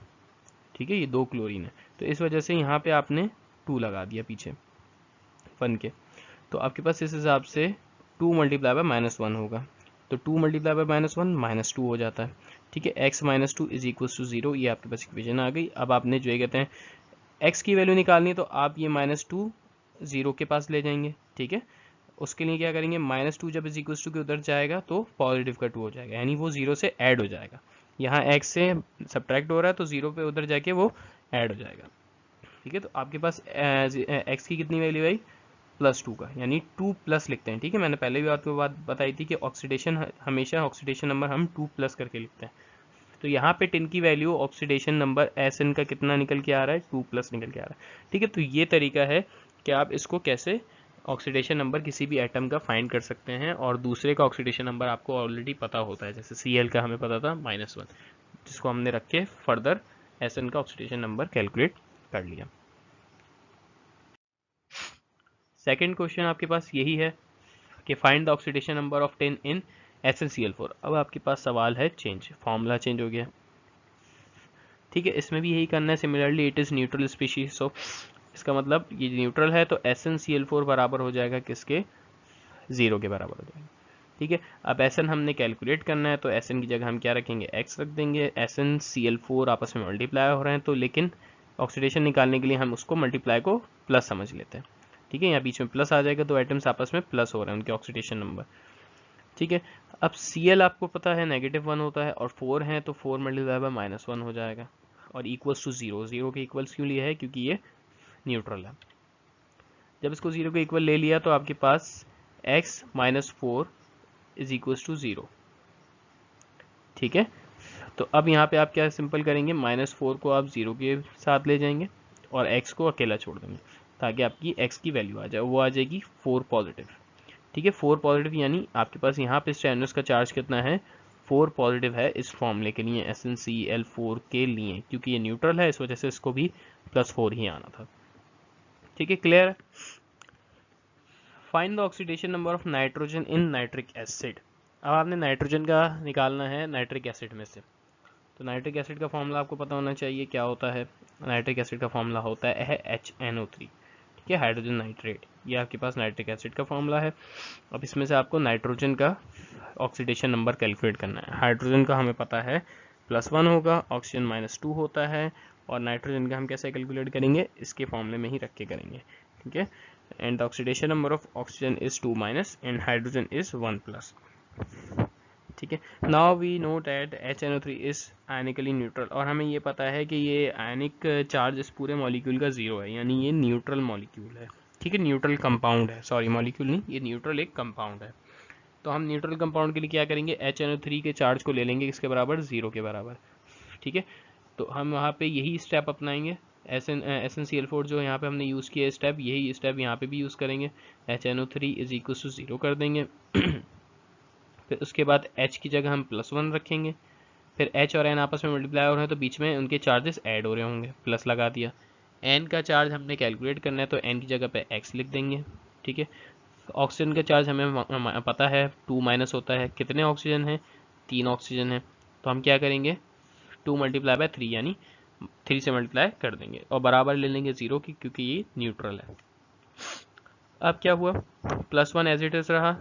ठीक है, ये 2 क्लोरीन है, तो इस वजह से यहाँ पे आपने 2 लगा दिया पीछे 1 के, तो आपके पास इस हिसाब से 2 मल्टीप्लाई बाय -1 होगा, तो 2 मल्टीप्लाई बाय -1 -2 हो जाता है। ठीक है, x - 2 इज इक्वल टू 0, ये आपके पास इक्वेशन आ गई। अब आपने जो ये कहते हैं x की वैल्यू निकालनी है, तो आप ये -2 0 के पास ले जाएंगे। ठीक है, उसके लिए क्या करेंगे, -2 जब इज इक्वल टू के उधर जाएगा तो पॉजिटिव का 2 हो जाएगा, यानी वो 0 से ऐड हो जाएगा। यहाँ x से सब्ट्रैक्ट हो रहा है तो 0 पे उधर जाके वो ऐड हो जाएगा। ठीक है, तो आपके पास x की कितनी वैल्यू आई, +2 का, यानी 2 प्लस लिखते हैं। ठीक है, मैंने पहले भी आपको बात बताई थी कि ऑक्सीडेशन हमेशा ऑक्सीडेशन नंबर हम 2 प्लस करके लिखते हैं। तो यहाँ पे 10 की वैल्यू ऑक्सीडेशन नंबर Sn का कितना निकल के आ रहा है, 2 प्लस निकल के आ रहा है। ठीक है, तो ये तरीका है कि आप इसको कैसे ऑक्सीडेशन नंबर किसी भी एटम का फाइंड कर सकते हैं, और दूसरे का ऑक्सीडेशन नंबर आपको ऑलरेडी पता होता है, जैसे Cl का हमें पता था -1, जिसको हमने रख के फर्दर SN का ऑक्सीडेशन नंबर कैलकुलेट कर लिया। सेकंड क्वेश्चन आपके पास यही है कि find the oxidation number of tin in SnCl4। अब आपके पास सवाल है चेंज, फॉर्मूला चेंज हो गया, ठीक है। इसमें भी यही करना है। Similarly it is neutral species, so इसका मतलब ये न्यूट्रल है तो SnCl4 बराबर हो जाएगा किसके, 0 के बराबर हो जाएगा, ठीक है। अब Sn हमने कैलकुलेट करना है तो Sn की जगह हम क्या रखेंगे, x रख देंगे। SnCl4 आपस में मल्टीप्लाई हो रहे हैं तो लेकिन ऑक्सीडेशन निकालने के लिए हम उसको मल्टीप्लाई को प्लस समझ लेते हैं, ठीक है। यहाँ बीच में प्लस आ जाएगा, दो एटम्स आपस में प्लस हो रहे हैं, उनके ऑक्सीडेशन नंबर, ठीक है। अब Cl आपको पता है -1 होता है और 4 है तो 4 मल्टीप्लाई बाय -1 हो जाएगा और इक्वल्स टू 0। 0 के इक्वल्स क्यों लिया है, क्योंकि ये न्यूट्रल है। जब इसको 0 के इक्वल ले लिया तो आपके पास x - 4 इज इक्वल्स टू 0, ठीक है। तो अब यहाँ पे आप क्या सिंपल करेंगे, -4 को आप 0 के साथ ले जाएंगे और x को अकेला छोड़ देंगे ताकि आपकी x की वैल्यू आ जाए, वो आ जाएगी 4 पॉजिटिव, ठीक है। 4 पॉजिटिव यानी आपके पास यहाँ पे स्ट्रेनोस का चार्ज कितना है, 4 पॉजिटिव है इस फॉर्मूले के लिए, SnCl4 के लिए, क्योंकि ये न्यूट्रल है इस वजह से इसको भी +4 ही आना था, ठीक है। क्लियर है। Find the oxidation number of nitrogen in nitric acid. अब आपने नाइट्रोजन का निकालना है नाइट्रिक एसिड में से, तो नाइट्रिक एसिड का फॉर्मूला आपको पता होना चाहिए क्या होता है। नाइट्रिक एसिड का फॉर्मूला होता है HNO3, ठीक है, हाइड्रोजन नाइट्रेट। ये आपके पास नाइट्रिक एसिड का फॉर्मूला है। अब इसमें से आपको नाइट्रोजन का ऑक्सीडेशन नंबर कैलकुलेट करना है। हाइड्रोजन का हमें पता है +1 होगा, ऑक्सीजन -2 होता है, और नाइट्रोजन का हम कैसे कैलकुलेट करेंगे, इसके फॉर्मूले में ही रख के करेंगे, ठीक है। And oxidation number of oxygen is 2- and hydrogen is 1+, ठीक है। Now we know that HNO3 is ionically neutral, और हमें ये पता है कि ये आयनिक चार्ज इस पूरे मॉलिक्यूल का 0 है, यानी ये न्यूट्रल मॉलिक्यूल है, ठीक है। न्यूट्रल कंपाउंड है, सॉरी मॉलिक्यूल नहीं, ये न्यूट्रल एक कंपाउंड है। तो हम न्यूट्रल कंपाउंड के लिए क्या करेंगे, HNO3 के चार्ज को ले लेंगे किसके बराबर, 0 के बराबर, ठीक है। तो हम वहाँ पे यही स्टेप अपनाएंगे। SnCl4 जो यहाँ पे हमने यूज़ किया स्टेप, यही स्टेप यहाँ पे भी यूज़ करेंगे। HNO3 इज इक्वल टू 0 कर देंगे फिर उसके बाद H की जगह हम +1 रखेंगे, फिर H और N आपस में मल्टीप्लाई हो रहे हैं तो बीच में उनके चार्जेस ऐड हो रहे होंगे, प्लस लगा दिया। N का चार्ज हमने कैलकुलेट करना है तो N की जगह पे X लिख देंगे, ठीक है। ऑक्सीजन का चार्ज हमें पता है 2- होता है, कितने ऑक्सीजन है, 3 ऑक्सीजन है, तो हम क्या करेंगे 2 × 3 यानी 3 से मल्टीप्लाई कर देंगे और बराबर ले लेंगे 0 की, क्योंकि ये न्यूट्रल है। अब क्या हुआ, +1 एज इट इज रहा,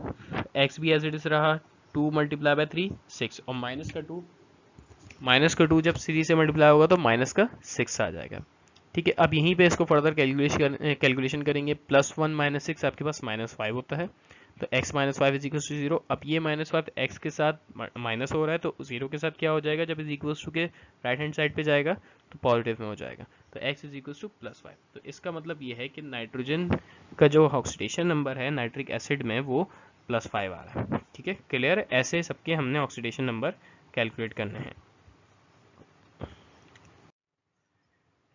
x भी एज इट इज रहा, 2 × 3 6, और -2 जब 3 से मल्टीप्लाई होगा तो -6 आ जाएगा, ठीक है। अब यहीं पे इसको फर्दर कैलकुलेशन करेंगे। +1 - 6 आपके पास -5 होता है, तो x - 5 इज इक्वल टू 0। अब ये -5 x के साथ माइनस हो रहा है तो 0 के साथ क्या हो जाएगा, जब इज इक्वल टू के राइट हैंड साइड पे जाएगा तो पॉजिटिव में हो जाएगा, तो x इज इक्वल टू +5। तो इसका मतलब ये है कि नाइट्रोजन का जो ऑक्सीडेशन नंबर है नाइट्रिक एसिड में वो +5 आ रहा है, ठीक है। क्लियर। ऐसे सबके हमने ऑक्सीडेशन नंबर कैलकुलेट करने हैं।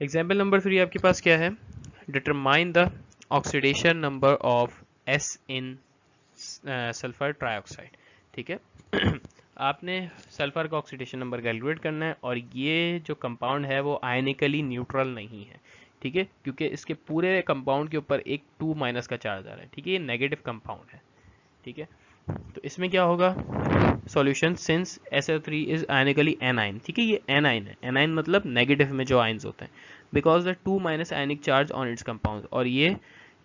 एग्जाम्पल नंबर 3 आपके पास क्या है, determine the oxidation number of S in sulphur trioxide, ठीक है। आपने सल्फर का ऑक्सीडेशन नंबर कैलकुलेट करना है, और ये जो कंपाउंड है वो आयनिकली न्यूट्रल नहीं है, ठीक है, क्योंकि इसके पूरे कंपाउंड के ऊपर एक 2- का चार्ज आ रहा है, ठीक है। ये नेगेटिव कंपाउंड है, ठीक है। तो इसमें क्या होगा, solution since SO3 is ionically anion, ठीक है, ये एनाइन है। एनाइन मतलब नेगेटिव में जो आयंस होते हैं, because the 2- ionic charge on its compound, और ये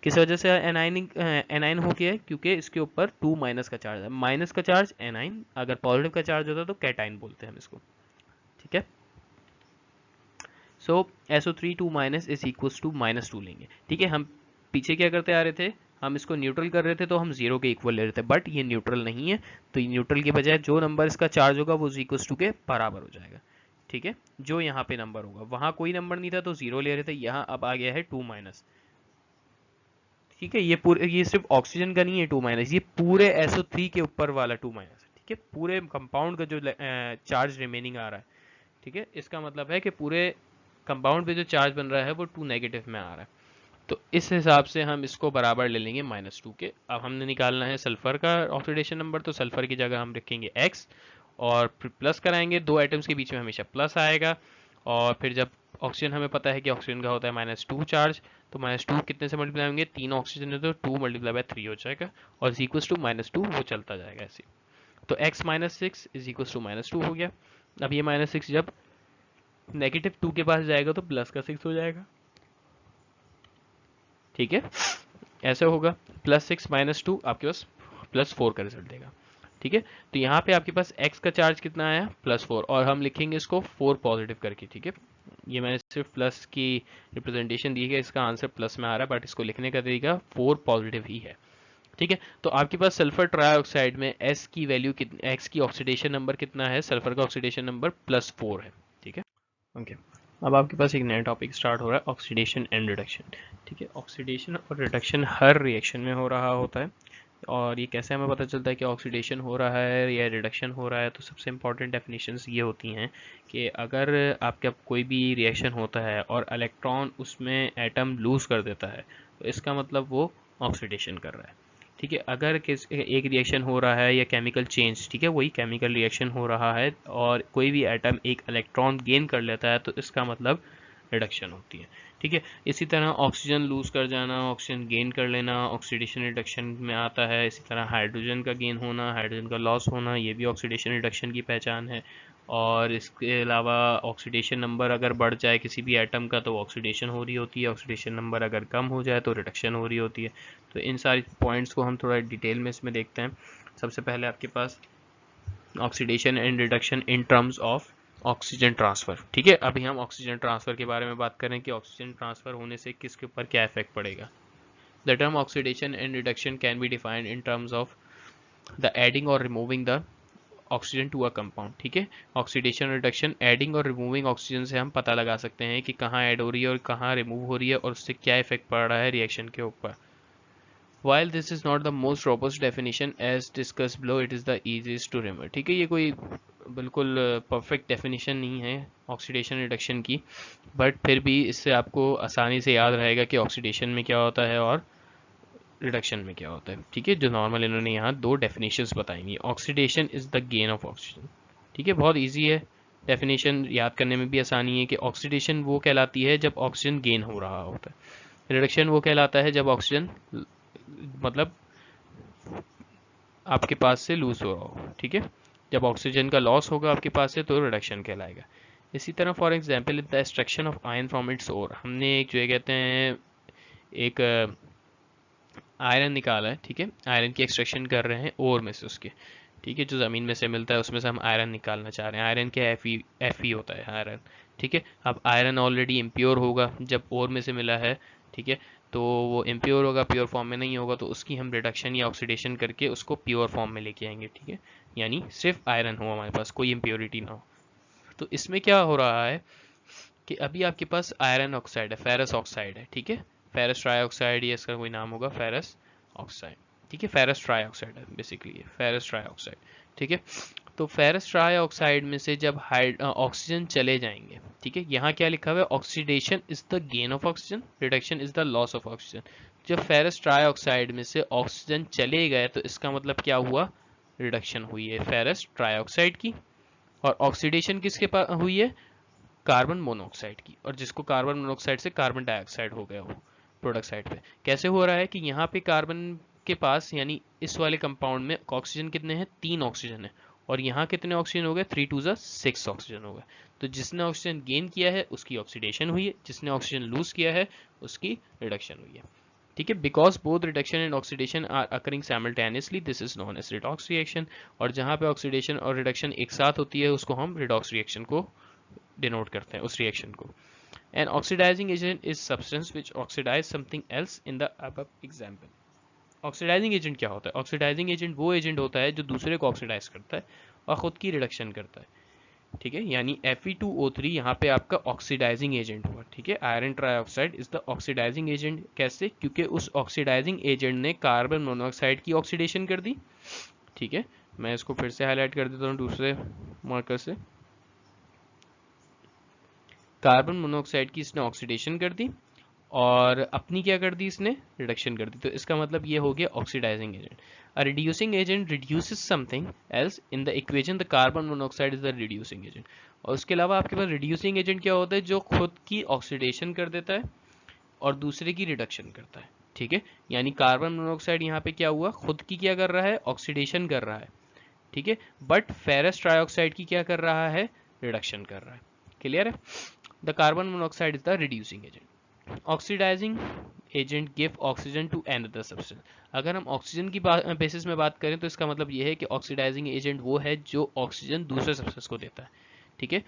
किस वजह से एनाइन हो गया है, क्योंकि इसके ऊपर 2- का चार्ज है। माइनस का चार्ज एनाइन, अगर पॉजिटिव का चार्ज होता है तो कैटाइन बोलते हैं हम इसको, ठीक है। सो SO3 2- इज इक्वल्स टू -2 लेंगे, ठीक है। हम पीछे क्या करते आ रहे थे, हम इसको न्यूट्रल कर रहे थे तो हम 0 के इक्वल ले रहे थे, बट ये न्यूट्रल नहीं है, तो ये न्यूट्रल के बजाय जो नंबर इसका चार्ज होगा वो इक्वल्स टू के बराबर हो जाएगा, ठीक है। जो यहाँ पे नंबर होगा, वहां कोई नंबर नहीं था तो 0 ले रहे थे, यहाँ अब आ गया है 2-, ठीक है। ये सिर्फ ऑक्सीजन का नहीं है 2-, ये पूरे SO3 के ऊपर वाला 2-, ठीक है। पूरे कंपाउंड का जो चार्ज रिमेनिंग आ रहा है, ठीक है, इसका मतलब है कि पूरे कंपाउंड पे जो चार्ज बन रहा है वो 2 नेगेटिव में आ रहा है। तो इस हिसाब से हम इसको बराबर ले लेंगे -2 के। अब हमने निकालना है सल्फर का ऑक्सीडेशन नंबर, तो सल्फर की जगह हम रखेंगे x और प्लस कराएंगे, दो एटम्स के बीच में हमेशा प्लस आएगा, और फिर जब ऑक्सीजन, हमें पता है कि ऑक्सीजन का होता है -2 चार्ज, तो -2 कितने से मल्टीप्लाई होंगे, 3 ऑक्सीजन है तो 2 × 3 हो जाएगा और इज इक्वल टू -2, वो चलता जाएगा ऐसे। तो x - 6 इज इक्वल टू -2 हो गया। अब ये -6 जब -2 के पास जाएगा तो +6 हो जाएगा, ठीक है, ऐसे होगा। +6 - 2 आपके पास +4 का रिजल्ट देगा, ठीक है। तो यहाँ पे आपके पास x का चार्ज कितना आया, +4, और हम लिखेंगे इसको 4 पॉजिटिव करके, ठीक है। ये मैंने सिर्फ प्लस की रिप्रेजेंटेशन दी है, इसका आंसर प्लस में आ रहा है, बट इसको लिखने का तरीका 4 पॉजिटिव ही है, ठीक है। तो आपके पास सल्फर ट्राइऑक्साइड में S की वैल्यू कितनी, X की ऑक्सीडेशन नंबर कितना है, सल्फर का ऑक्सीडेशन नंबर +4 है, ठीक है, ओके। अब आपके पास एक नया टॉपिक स्टार्ट हो रहा है, ऑक्सीडेशन एंड रिडक्शन, ठीक है। ऑक्सीडेशन और रिडक्शन हर रिएक्शन में हो रहा होता है, और ये कैसे हमें पता चलता है कि ऑक्सीडेशन हो रहा है या रिडक्शन हो रहा है। तो सबसे इंपॉर्टेंट डेफिनेशंस ये होती हैं कि अगर आपका कोई भी रिएक्शन होता है और इलेक्ट्रॉन उसमें एटम लूज कर देता है, तो इसका मतलब वो ऑक्सीडेशन कर रहा है, ठीक है। अगर एक रिएक्शन हो रहा है या केमिकल चेंज, ठीक है, वही केमिकल रिएक्शन हो रहा है और कोई भी एटम एक इलेक्ट्रॉन गेन कर लेता है, तो इसका मतलब रिडक्शन होती है, ठीक है। इसी तरह ऑक्सीजन लूज कर जाना, ऑक्सीजन गेन कर लेना ऑक्सीडेशन रिडक्शन में आता है। इसी तरह हाइड्रोजन का गेन होना, हाइड्रोजन का लॉस होना, ये भी ऑक्सीडेशन रिडक्शन की पहचान है। और इसके अलावा ऑक्सीडेशन नंबर अगर बढ़ जाए किसी भी एटम का तो ऑक्सीडेशन हो रही होती है, ऑक्सीडेशन नंबर अगर कम हो जाए तो रिडक्शन हो रही होती है। तो इन सारी पॉइंट्स को हम थोड़ा डिटेल में इसमें देखते हैं। सबसे पहले आपके पास oxidation and reduction in terms of oxygen transfer, ठीक है। अभी हम ऑक्सीजन ट्रांसफर के बारे में बात करें कि ऑक्सीजन ट्रांसफर होने से किसके ऊपर क्या इफेक्ट पड़ेगा। The term oxidation and reduction can be defined in terms of the adding और removing the oxygen to a compound, ठीक है। ऑक्सीडेशन रिडक्शन, एडिंग और रिमूविंग ऑक्सीजन से हम पता लगा सकते हैं कि कहाँ ऐड हो रही है और कहाँ रिमूव हो रही है और उससे क्या इफेक्ट पड़ रहा है रिएक्शन के ऊपर। While this is not the most robust definition as discussed below, it is the easiest to remember, ठीक है। ये कोई बिल्कुल परफेक्ट डेफिनेशन नहीं है ऑक्सीडेशन रिडक्शन की, बट फिर भी इससे आपको आसानी से याद रहेगा कि ऑक्सीडेशन में क्या होता है और रिडक्शन में क्या होता है, ठीक है। जो नॉर्मल इन्होंने यहाँ दो डेफिनेशंस बताएंगी। Oxidation is the gain of oxygen, ठीक है, बहुत ईजी है, डेफिनेशन याद करने में भी आसानी है कि ऑक्सीडेशन वो कहलाती है जब ऑक्सीजन गेन हो रहा होता है, रिडक्शन वो कहलाता है जब ऑक्सीजन मतलब आपके पास से लूज हो रहा हो, ठीक है। जब ऑक्सीजन का लॉस होगा आपके पास से तो रिडक्शन कहलाएगा। इसी तरह for example the extraction of iron from its ore, हमने एक जो ये कहते हैं एक आयरन निकाला है, ठीक है, आयरन की एक्सट्रैक्शन कर रहे हैं ओर में से उसके, ठीक है, जो ज़मीन में से मिलता है उसमें से हम आयरन निकालना चाह रहे हैं। आयरन क्या एफ ई होता है आयरन, ठीक है। अब आयरन ऑलरेडी इम्प्योर होगा जब ओर में से मिला है, ठीक है, तो वो इम्प्योर होगा, प्योर फॉर्म में नहीं होगा, तो उसकी हम रिडक्शन या ऑक्सीडेशन करके उसको प्योर फॉर्म में लेके आएंगे, ठीक है, यानी सिर्फ आयरन हो हमारे पास, कोई इम्प्योरिटी ना हो। तो इसमें क्या हो रहा है कि अभी आपके पास आयरन ऑक्साइड है, फेरस ऑक्साइड है, ठीक है, फेरस ट्राइऑक्साइड, ये इसका कोई नाम होगा फेरस ऑक्साइड, ठीक है, फेरस ट्राइऑक्साइड है बेसिकली, फेरस ट्राइऑक्साइड, ठीक है। तो फेरस ट्राइऑक्साइड में से जब ऑक्सीजन चले जाएंगे, ठीक है, यहाँ क्या लिखा हुआ है, oxidation is the gain of oxygen, reduction is the loss of oxygen. जब फेरस ट्राइऑक्साइड में से ऑक्सीजन चले गए तो इसका मतलब क्या हुआ, रिडक्शन हुई है फेरस ट्राइऑक्साइड की, और ऑक्सीडेशन किसके पास हुई है, कार्बन मोनोऑक्साइड की, और जिसको कार्बन मोनोऑक्साइड से कार्बन डाइऑक्साइड हो गया हो प्रोडक्ट साइड पे। कैसे हो रहा है कि यहाँ पे कार्बन के पास यानी इस वाले कंपाउंड में ऑक्सीजन कितने हैं, 3 ऑक्सीजन है, और यहाँ कितने ऑक्सीजन हो गए, 3 2 6 ऑक्सीजन हो गए। तो जिसने ऑक्सीजन गेन किया है उसकी ऑक्सीडेशन हुई है, जिसने ऑक्सीजन लूज किया है उसकी रिडक्शन हुई है, ठीक है। Because both reduction and oxidation are occurring simultaneously this is known as redox reaction, और जहाँ पे ऑक्सीडेशन और रिडक्शन एक साथ होती है उसको हम रिडॉक्स रिएक्शन को डिनोट करते हैं, उस रिएक्शन को। An oxidizing agent is substance which oxidize something else in the above example. Oxidizing agent क्या होता है, ऑक्सीडाइजिंग एजेंट वो एजेंट होता है जो दूसरे को ऑक्सीडाइज करता है और खुद की रिडक्शन करता है, ठीक है, यानी Fe2O3 यहाँ पे आपका ऑक्सीडाइजिंग एजेंट हुआ, ठीक है। Iron trioxide is the oxidizing agent, कैसे, क्योंकि उस ऑक्सीडाइजिंग एजेंट ने कार्बन मोनोऑक्साइड की ऑक्सीडेशन कर दी, ठीक है। मैं इसको फिर से हाईलाइट कर देता हूँ दूसरे मार्कर से, कार्बन मोनोऑक्साइड की इसने ऑक्सीडेशन कर दी और अपनी क्या कर दी, इसने रिडक्शन कर दी, तो इसका मतलब ये हो गया oxidizing agent. A reducing agent reduces something else in the equation, the carbon monoxide is the reducing agent.
और उसके अलावा आपके पास रिड्यूसिंग एजेंट क्या होता है, जो खुद की ऑक्सीडेशन कर देता है और दूसरे की रिडक्शन करता है। ठीक है, यानी कार्बन मोनोऑक्साइड यहाँ पे क्या हुआ, खुद की क्या कर रहा है, ऑक्सीडेशन कर रहा है। ठीक है, बट फेरस ट्राइऑक्साइड की क्या कर रहा है, रिडक्शन कर रहा है। क्लियर है? The carbon monoxide is the reducing agent. Oxidizing agent give oxygen to another substance. अगर हम ऑक्सीजन की बेसिस में बात करें तो इसका मतलब यह है कि ऑक्सीडाइजिंग एजेंट वो है जो ऑक्सीजन दूसरे सब्सटेंस को देता है। ठीक है,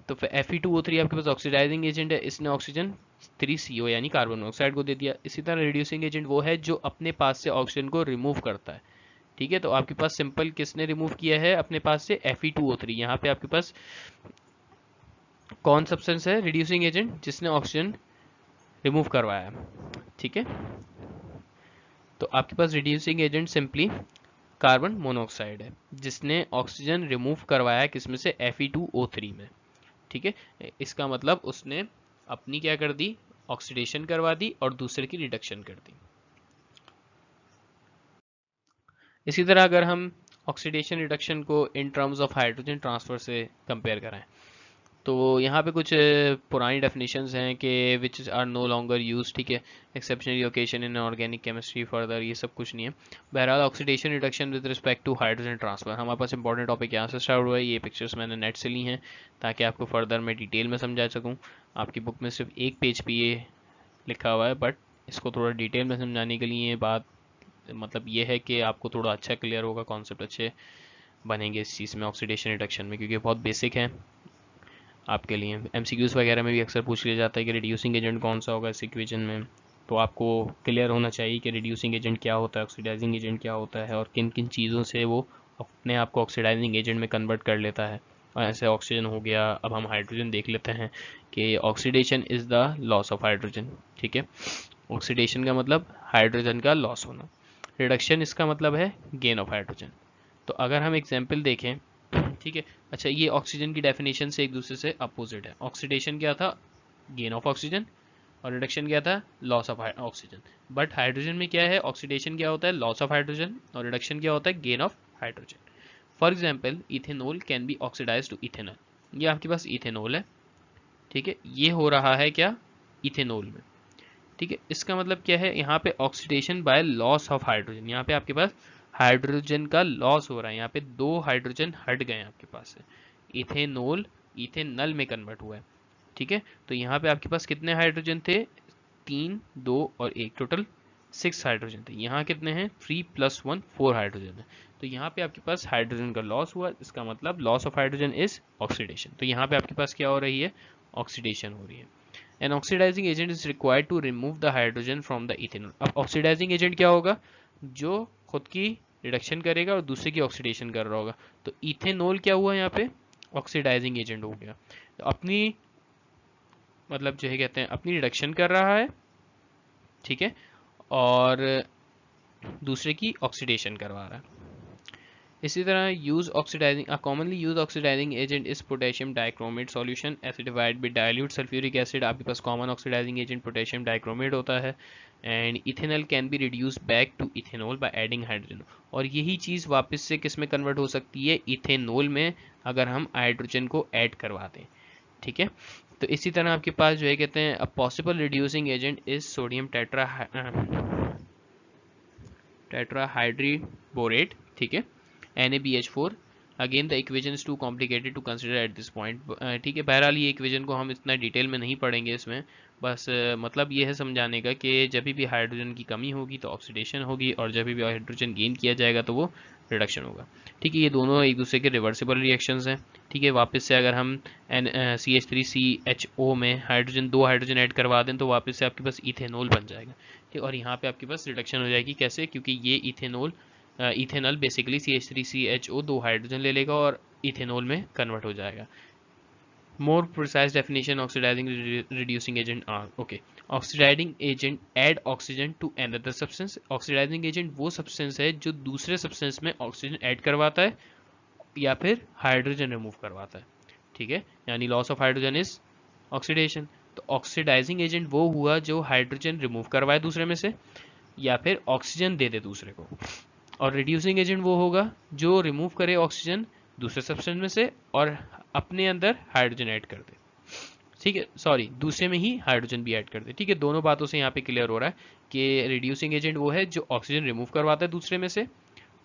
तो Fe2O3 आपके पास ऑक्सीडाइजिंग एजेंट है, इसने ऑक्सीजन 3CO यानी कार्बन मोनोऑक्साइड को दे दिया। इसी तरह रिड्यूसिंग एजेंट वो है जो अपने पास से ऑक्सीजन को रिमूव करता है। ठीक है, तो आपके पास सिंपल किसने रिमूव किया है अपने पास से, Fe2O3। यहाँ पे आपके पास कौन सब्सटेंस है रिड्यूसिंग एजेंट, जिसने ऑक्सीजन रिमूव करवाया है। ठीक है, तो आपके पास reducing agent simply carbon monoxide है, जिसने ऑक्सीजन रिमूव करवाया किसमें से, Fe2O3 में। ठीक है, इसका मतलब उसने अपनी क्या कर दी, ऑक्सीडेशन करवा दी और दूसरे की रिडक्शन कर दी। इसी तरह अगर हम ऑक्सीडेशन रिडक्शन को in terms of hydrogen transfer से कंपेयर करें तो यहाँ पे कुछ पुरानी डेफिनेशंस हैं कि which are no longer use. ठीक है, exceptionally occasion in organic chemistry further, ये सब कुछ नहीं है। बहरहाल oxidation reduction with respect to hydrogen transfer, हमारे पास इंपॉर्टेंट टॉपिक यहाँ से स्टार्ट हुआ है। ये पिक्चर्स मैंने नेट से ली हैं ताकि आपको फर्दर मैं डिटेल में समझा सकूँ। आपकी बुक में सिर्फ एक पेज पे ये लिखा हुआ है, बट इसको थोड़ा डिटेल में समझाने के लिए ये बात मतलब ये है कि आपको थोड़ा अच्छा क्लियर होगा, कॉन्सेप्ट अच्छे बनेंगे इस चीज़ में, ऑक्सीडेशन रिडक्शन में, क्योंकि बहुत बेसिक है आपके लिए। MCQs वगैरह में भी अक्सर पूछ लिया जाता है कि रिड्यूसिंग एजेंट कौन सा होगा इस इक्वेशन में, तो आपको क्लियर होना चाहिए कि रिड्यूसिंग एजेंट क्या होता है, ऑक्सीडाइजिंग एजेंट क्या होता है और किन किन चीज़ों से वो अपने आप को ऑक्सीडाइजिंग एजेंट में कन्वर्ट कर लेता है। और ऐसे ऑक्सीजन हो गया, अब हम हाइड्रोजन देख लेते हैं कि oxidation is the loss of hydrogen. ठीक है, ऑक्सीडेशन का मतलब हाइड्रोजन का लॉस होना, रिडक्शन इसका मतलब है गेन ऑफ हाइड्रोजन। तो अगर हम एग्जाम्पल देखें, ठीक है, अच्छा ये ऑक्सीजन की डेफिनेशन से एक दूसरे से अपोजिट है। ऑक्सीडेशन क्या था, गेन ऑफ ऑक्सीजन, और रिडक्शन क्या था, loss of oxygen. But hydrogen में क्या है, ऑक्सीडेशन क्या होता है, लॉस ऑफ हाइड्रोजन, और रिडक्शन क्या होता है, gain of hydrogen. For example ethanol can be oxidize to ethanol, ये आपके पास इथेनॉल है। ठीक है, ये हो रहा है क्या, इथेनॉल में। ठीक है, इसका मतलब क्या है, यहाँ पे oxidation by loss of hydrogen, यहाँ पे आपके पास हाइड्रोजन का लॉस हो रहा है, यहाँ पे 2 हाइड्रोजन हट गए आपके पास से, इथेनॉल इथेनॉल में कन्वर्ट हुआ है। ठीक है, तो यहाँ पे आपके पास कितने हाइड्रोजन थे, 3, 2 और 1, टोटल 6 हाइड्रोजन थे। यहाँ कितने हैं, 3 + 1 4 हाइड्रोजन है। तो यहाँ पे आपके पास हाइड्रोजन का लॉस हुआ, इसका मतलब loss of hydrogen is oxidation. तो यहाँ पे आपके पास क्या हो रही है, ऑक्सीडेशन हो रही है। An oxidizing agent is required to remove the hydrogen from the ethanol। अब ऑक्सीडाइजिंग एजेंट क्या होगा, जो खुद की रिडक्शन करेगा और दूसरे की ऑक्सीडेशन कर रहा होगा। तो इथेनॉल क्या हुआ यहाँ पे, ऑक्सीडाइजिंग एजेंट हो गया, तो अपनी मतलब जो है कहते हैं अपनी रिडक्शन कर रहा है। ठीक है, और दूसरे की ऑक्सीडेशन करवा रहा है। इसी तरह use oxidizing, commonly use oxidizing agent is potassium dichromate solution acidified with dilute sulphuric acid. आपके पास common oxidizing agent potassium dichromate होता है। And ethanol can be reduce back to ethanol by adding hydrogen, और यही चीज़ वापस से किस में कन्वर्ट हो सकती है, इथेनॉल में, अगर हम हाइड्रोजन को ऐड करवा दें। ठीक है, तो इसी तरह आपके पास जो है कहते हैं a possible reducing agent is sodium tetrahydridoborate. ठीक है, NaBH4। Again the equation is too complicated to consider at this point. ठीक है, बहरहाल ये इक्वेशन को हम इतना डिटेल में नहीं पढ़ेंगे इसमें, बस मतलब ये है समझाने का कि जब भी हाइड्रोजन की कमी होगी तो ऑक्सीडेशन होगी, और जब भी हाइड्रोजन गेन किया जाएगा तो वो रिडक्शन होगा। ठीक है, ये दोनों एक दूसरे के रिवर्सिबल रिएक्शंस हैं। ठीक है, वापस से अगर हम CH3CHO में हाइड्रोजन 2 हाइड्रोजन ऐड करवा दें तो वापस से आपके पास इथेनॉल बन जाएगा। ठीक, और यहाँ पे आपके पास रिडक्शन हो जाएगी, कैसे, क्योंकि ये इथेनॉल बेसिकली CH3CHO 2 हाइड्रोजन ले लेगा और इथेनॉल में कन्वर्ट हो जाएगा। More precise definition oxidizing reducing agent are, okay, oxidizing agent add oxygen to another substance. Oxidizing agent वो सब्सटेंस है जो दूसरे सब्सटेंस में ऑक्सीजन ऐड करवाता है या फिर हाइड्रोजन रिमूव करवाता है। ठीक है, यानी loss of hydrogen is oxidation. तो ऑक्सीडाइजिंग एजेंट वो हुआ जो हाइड्रोजन रिमूव करवाए दूसरे में से या फिर ऑक्सीजन दे दे दूसरे को, और रिड्यूसिंग एजेंट वो होगा जो रिमूव करे ऑक्सीजन दूसरे सब्सटेंस में से और
अपने अंदर हाइड्रोजन ऐड कर दे, ठीक है, सॉरी दूसरे में ही हाइड्रोजन भी ऐड कर दे, ठीक है। दोनों बातों से यहाँ पे क्लियर हो रहा है कि रिड्यूसिंग एजेंट वो है जो ऑक्सीजन रिमूव करवाता है दूसरे में से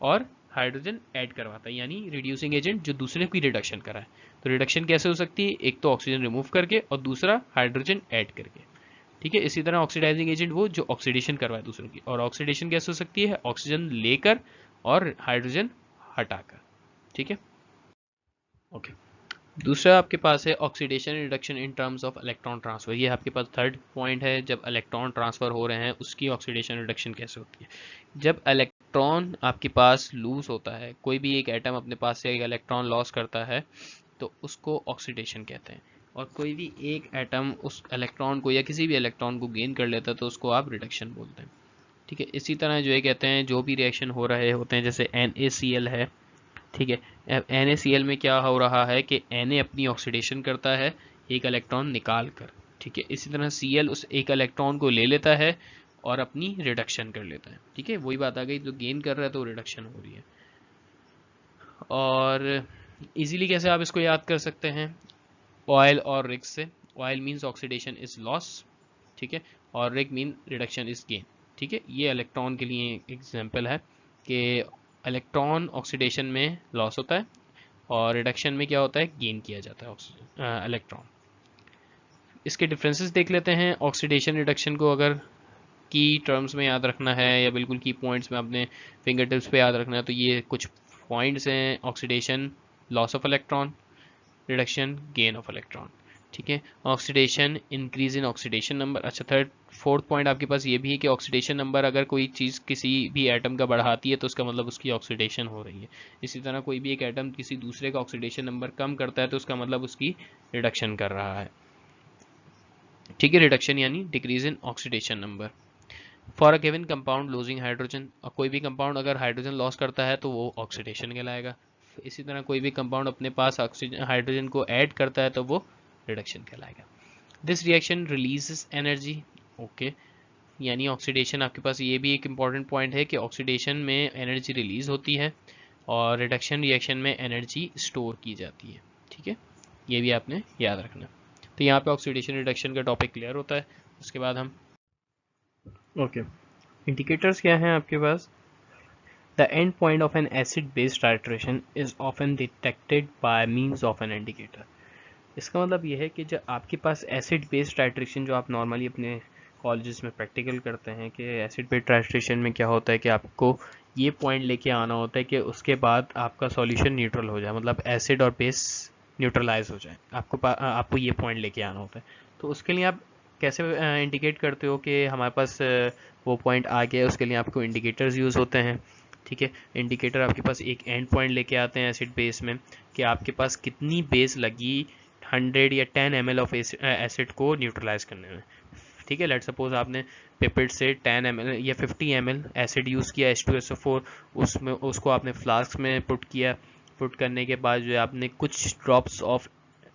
और हाइड्रोजन ऐड करवाता है, यानी रिड्यूसिंग एजेंट जो दूसरे की रिडक्शन कराए। तो रिडक्शन कैसे हो सकती है, एक तो ऑक्सीजन रिमूव करके और दूसरा हाइड्रोजन ऐड करके, ठीक है। इसी तरह ऑक्सीडाइजिंग एजेंट वो जो ऑक्सीडेशन करवाए दूसरों की, और ऑक्सीडेशन कैसे हो सकती है, ऑक्सीजन लेकर और हाइड्रोजन हटाकर, ठीक है, ओके। दूसरा आपके पास है oxidation reduction in terms of electron transfer. ये आपके पास थर्ड पॉइंट है, जब इलेक्ट्रॉन ट्रांसफर हो रहे हैं उसकी ऑक्सीडेशन रिडक्शन कैसे होती है। जब इलेक्ट्रॉन आपके पास लूज होता है, कोई भी एक एटम अपने पास से एक इलेक्ट्रॉन लॉस करता है तो उसको ऑक्सीडेशन कहते हैं, और कोई भी एक एटम उस इलेक्ट्रॉन को या किसी भी इलेक्ट्रॉन को गेन कर लेता है तो उसको आप रिडक्शन बोलते हैं, ठीक है। इसी तरह जो ये कहते हैं जो भी रिएक्शन हो रहे होते हैं, जैसे NaCl है, ठीक है, NaCl में क्या हो रहा है कि Na अपनी ऑक्सीडेशन करता है एक इलेक्ट्रॉन निकाल कर, ठीक है। इसी तरह Cl उस एक इलेक्ट्रॉन को ले लेता है और अपनी रिडक्शन कर लेता है, ठीक है। वही बात आ गई, जो गेन कर रहा है तो रिडक्शन हो रही है। और इजीली कैसे आप इसको याद कर सकते हैं, ऑयल और रिग से। Oil means oxidation is loss, ठीक है, और rig mean reduction is gain, ठीक है। ये इलेक्ट्रॉन के लिए एग्जांपल है कि इलेक्ट्रॉन ऑक्सीडेशन में लॉस होता है और रिडक्शन में क्या होता है, गेन किया जाता है ऑक्सीजन इलेक्ट्रॉन। इसके डिफरेंसेस देख लेते हैं। ऑक्सीडेशन रिडक्शन को अगर की टर्म्स में याद रखना है या बिल्कुल की पॉइंट्स में अपने फिंगर टिप्स पे याद रखना है तो ये कुछ पॉइंट्स हैं। Oxidation loss of electron, reduction gain of electron, ठीक है। Oxidation increase in oxidation number. अच्छा, फोर्थ पॉइंट आपके पास ये भी है कि ऑक्सीडेशन नंबर अगर कोई चीज़ किसी भी एटम का बढ़ाती है तो उसका मतलब उसकी ऑक्सीडेशन हो रही है। इसी तरह कोई भी एक एटम किसी दूसरे का ऑक्सीडेशन नंबर कम करता है तो उसका मतलब उसकी रिडक्शन कर रहा है, ठीक है। रिडक्शन यानी decrease in oxidation number. For a given compound losing hydrogen, कोई भी कंपाउंड अगर हाइड्रोजन लॉस करता है तो वो ऑक्सीडेशन कहलाएगा। इसी तरह कोई भी कंपाउंड अपने पास ऑक्सीजन हाइड्रोजन को ऐड करता है तो वो रिडक्शन कहलाएगा। This reaction releases energy, okay, यानी ऑक्सीडेशन आपके पास ये भी एक इंपॉर्टेंट पॉइंट है कि ऑक्सीडेशन में एनर्जी रिलीज होती है और रिडक्शन रिएक्शन में एनर्जी स्टोर की जाती है, ठीक है। ये भी आपने याद रखना। तो यहाँ पे ऑक्सीडेशन रिडक्शन का टॉपिक क्लियर होता है। उसके बाद हम ओके इंडिकेटर्स क्या हैं आपके पास। The end point of an acid based titration is often detected by means of an indicator. इसका मतलब ये है कि जब आपके पास एसिड बेस्ड टाइट्रेशन जो आप नॉर्मली अपने कॉलेजेस में प्रैक्टिकल करते हैं कि एसिड बेस्ड टाइट्रेशन में क्या होता है कि आपको ये पॉइंट लेके आना होता है कि उसके बाद आपका सॉल्यूशन न्यूट्रल हो जाए, मतलब एसिड और बेस न्यूट्रलाइज हो जाए, आपको ये पॉइंट लेके आना होता है। तो उसके लिए आप कैसे इंडिकेट करते हो कि हमारे पास वो पॉइंट आ गया, उसके लिए आपको इंडिकेटर्स यूज़ होते हैं, ठीक है। इंडिकेटर आपके पास एक एंड पॉइंट लेके आते हैं एसिड बेस में कि आपके पास कितनी बेस लगी 100 या 10 ml ऑफ एसिड को न्यूट्रलाइज करने में, ठीक है। लेट सपोज आपने पिपेट से 10 ml या 50 ml एसिड यूज़ किया H2SO4, उसमें उसको आपने फ्लास्क में पुट करने के बाद जो है आपने कुछ ड्रॉप्स ऑफ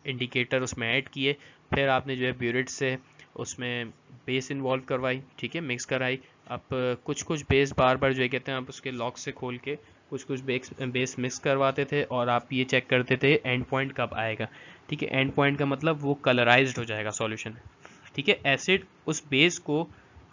इंडिकेटर उसमें ऐड किए, फिर आपने जो है ब्यूरेट से उसमें बेस इन्वॉल्व करवाई, ठीक है, मिक्स कराई। आप कुछ कुछ बेस बार बार जो है कहते हैं आप उसके लॉक से खोल के कुछ कुछ बेस मिक्स करवाते थे और आप ये चेक करते थे एंड पॉइंट कब आएगा, ठीक है। एंड पॉइंट का मतलब वो कलराइज्ड हो जाएगा सॉल्यूशन, ठीक है। एसिड उस बेस को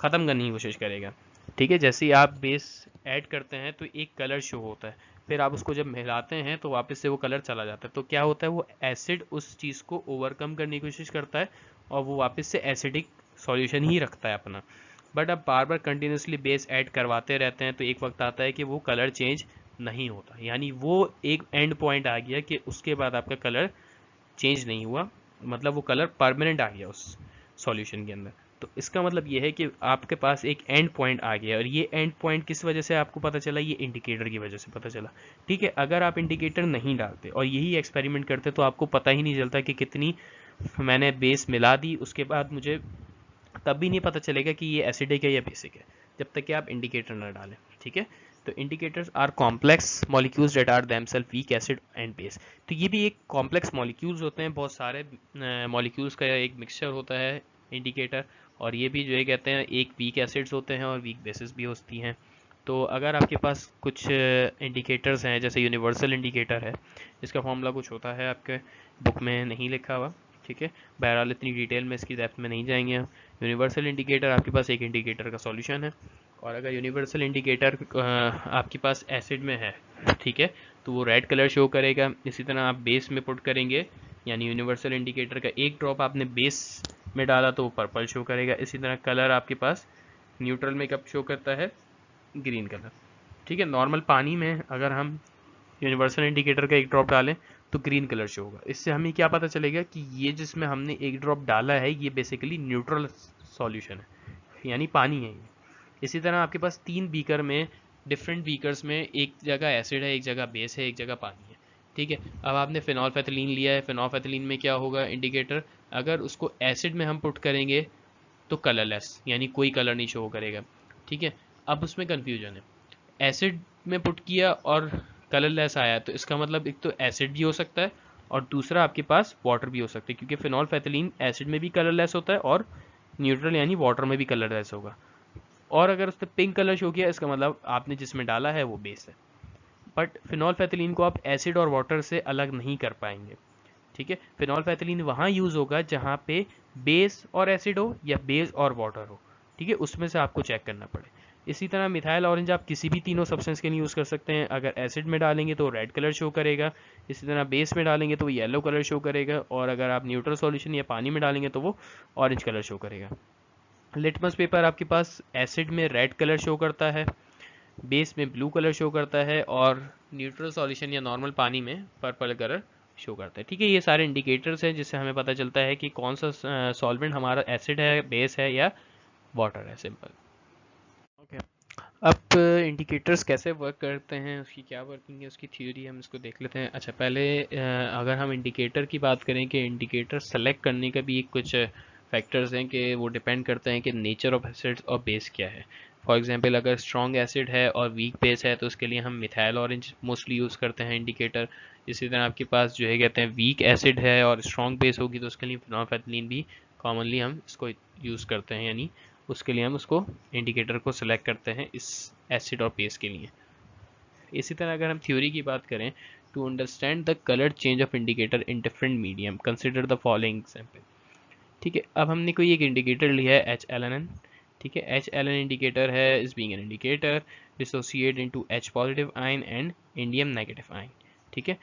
ख़त्म करने की कोशिश करेगा, ठीक है। जैसे ही आप बेस ऐड करते हैं तो एक कलर शो होता है, फिर आप उसको जब मिलाते हैं तो वापस से वो कलर चला जाता है। तो क्या होता है, वो एसिड उस चीज़ को ओवरकम करने की कोशिश करता है और वो वापस से एसिडिक सॉल्यूशन ही रखता है अपना। बट आप बार बार कंटिन्यूसली बेस ऐड करवाते रहते हैं तो एक वक्त आता है कि वो कलर चेंज नहीं होता, यानी वो एक एंड पॉइंट आ गया कि उसके बाद आपका कलर चेंज नहीं हुआ, मतलब वो कलर परमानेंट आ गया उस सॉल्यूशन के अंदर। तो इसका मतलब ये है कि आपके पास एक एंड पॉइंट आ गया, और ये एंड पॉइंट किस वजह से आपको पता चला, ये इंडिकेटर की वजह से पता चला, ठीक है। अगर आप इंडिकेटर नहीं डालते और यही एक्सपेरिमेंट करते तो आपको पता ही नहीं चलता कि कितनी मैंने बेस मिला दी, उसके बाद मुझे तब भी नहीं पता चलेगा कि ये एसिडिक है या बेसिक है, जब तक कि आप इंडिकेटर ना डालें, ठीक है। तो indicators are complex molecules that are themself weak acid and base. तो ये भी एक कॉम्प्लेक्स मॉलिक्यूल्स होते हैं, बहुत सारे मॉलिक्यूल्स का एक मिक्सचर होता है इंडिकेटर, और ये भी जो है कहते हैं एक वीक एसिड्स होते हैं और वीक बेसिस भी होती हैं। तो अगर आपके पास कुछ इंडिकेटर्स हैं, जैसे यूनिवर्सल इंडिकेटर है, इसका फॉर्मूला कुछ होता है आपके बुक में नहीं लिखा हुआ, ठीक है। बहरहाल इतनी डिटेल में इसकी डेप्थ में नहीं जाएंगे हम। यूनिवर्सल इंडिकेटर, आपके पास एक इंडिकेटर का सॉल्यूशन है, और अगर यूनिवर्सल इंडिकेटर आपके पास एसिड में है, ठीक है, तो वो रेड कलर शो करेगा। इसी तरह आप बेस में पुट करेंगे, यानी यूनिवर्सल इंडिकेटर का एक ड्रॉप आपने बेस में डाला तो वो पर्पल शो करेगा। इसी तरह कलर आपके पास न्यूट्रल में कब शो करता है, ग्रीन कलर, ठीक है। नॉर्मल पानी में अगर हम यूनिवर्सल इंडिकेटर का एक ड्रॉप डालें तो ग्रीन कलर शो होगा। इससे हमें क्या पता चलेगा कि ये जिसमें हमने एक ड्रॉप डाला है ये बेसिकली न्यूट्रल सॉल्यूशन है, यानी पानी है ये। इसी तरह आपके पास 3 बीकर में, डिफरेंट बीकर्स में एक जगह एसिड है, एक जगह बेस है, एक जगह पानी है, ठीक है। अब आपने फिनॉल्फेथिलीन लिया है, फिनॉल्फेथिलीन में क्या होगा इंडिकेटर, अगर उसको एसिड में हम पुट करेंगे तो कलरलेस, यानी कोई कलर नहीं शो करेगा, ठीक है। अब उसमें कंफ्यूजन है, एसिड में पुट किया और कलरलेस आया, तो इसका मतलब एक तो एसिड भी हो सकता है और दूसरा आपके पास वाटर भी हो सकता है, क्योंकि फिनॉल्फेथिलीन एसिड में भी कलरलेस होता है और न्यूट्रल यानी वाटर में भी कलरलेस होगा। और अगर उसने पिंक कलर शो किया, इसका मतलब आपने जिसमें डाला है वो बेस है। बट फिनॉल्फेथिलीन को आप एसिड और वाटर से अलग नहीं कर पाएंगे, ठीक है। फिनॉल्फेथिलीन वहाँ यूज़ होगा जहाँ पे बेस और एसिड हो या बेस और वाटर हो, ठीक है, उसमें से आपको चेक करना पड़े। इसी तरह मिथाइल ऑरेंज आप किसी भी तीनों सब्सटेंस के लिए यूज़ कर सकते हैं। अगर एसिड में डालेंगे तो रेड कलर शो करेगा, इसी तरह बेस में डालेंगे तो वो येलो कलर शो करेगा, और अगर आप न्यूट्रल सॉल्यूशन या पानी में डालेंगे तो वो ऑरेंज कलर शो करेगा। लिटमस पेपर आपके पास एसिड में रेड कलर शो करता है, बेस में ब्लू कलर शो करता है, और न्यूट्रल सॉल्यूशन या नॉर्मल पानी में पर्पल कलर शो करता है, ठीक है। ये सारे इंडिकेटर्स हैं जिससे हमें पता चलता है कि कौन सा सॉल्वेंट हमारा एसिड है, बेस है या वाटर है, सिंपल। ओके, अब इंडिकेटर्स कैसे वर्क करते हैं, उसकी क्या वर्किंग है, उसकी थ्योरी हम इसको देख लेते हैं। अच्छा, पहले अगर हम इंडिकेटर की बात करें कि इंडिकेटर सेलेक्ट करने का भी कुछ फैक्टर्स हैं कि वो डिपेंड करते हैं कि नेचर ऑफ एसिड्स और बेस क्या है। फॉर एग्जांपल, अगर स्ट्रॉन्ग एसिड है और वीक बेस है तो उसके लिए हम मिथाइल ऑरेंज मोस्टली यूज़ करते हैं इंडिकेटर। इसी तरह आपके पास जो है कहते हैं वीक एसिड है और स्ट्रॉन्ग बेस होगी तो उसके लिए फिनोल्फेथिलीन भी कॉमनली हम इसको यूज़ करते हैं, यानी उसके लिए हम उसको इंडिकेटर को सिलेक्ट करते हैं इस एसिड और बेस के लिए। इसी तरह अगर हम थ्योरी की बात करें, to understand the colour change of indicator in different medium consider the following example, ठीक है। अब हमने कोई एक इंडिकेटर लिया है HLN, ठीक है। HLN इंडिकेटर है, is being an indicator dissociate into H positive ion and indium negative ion, ठीक है।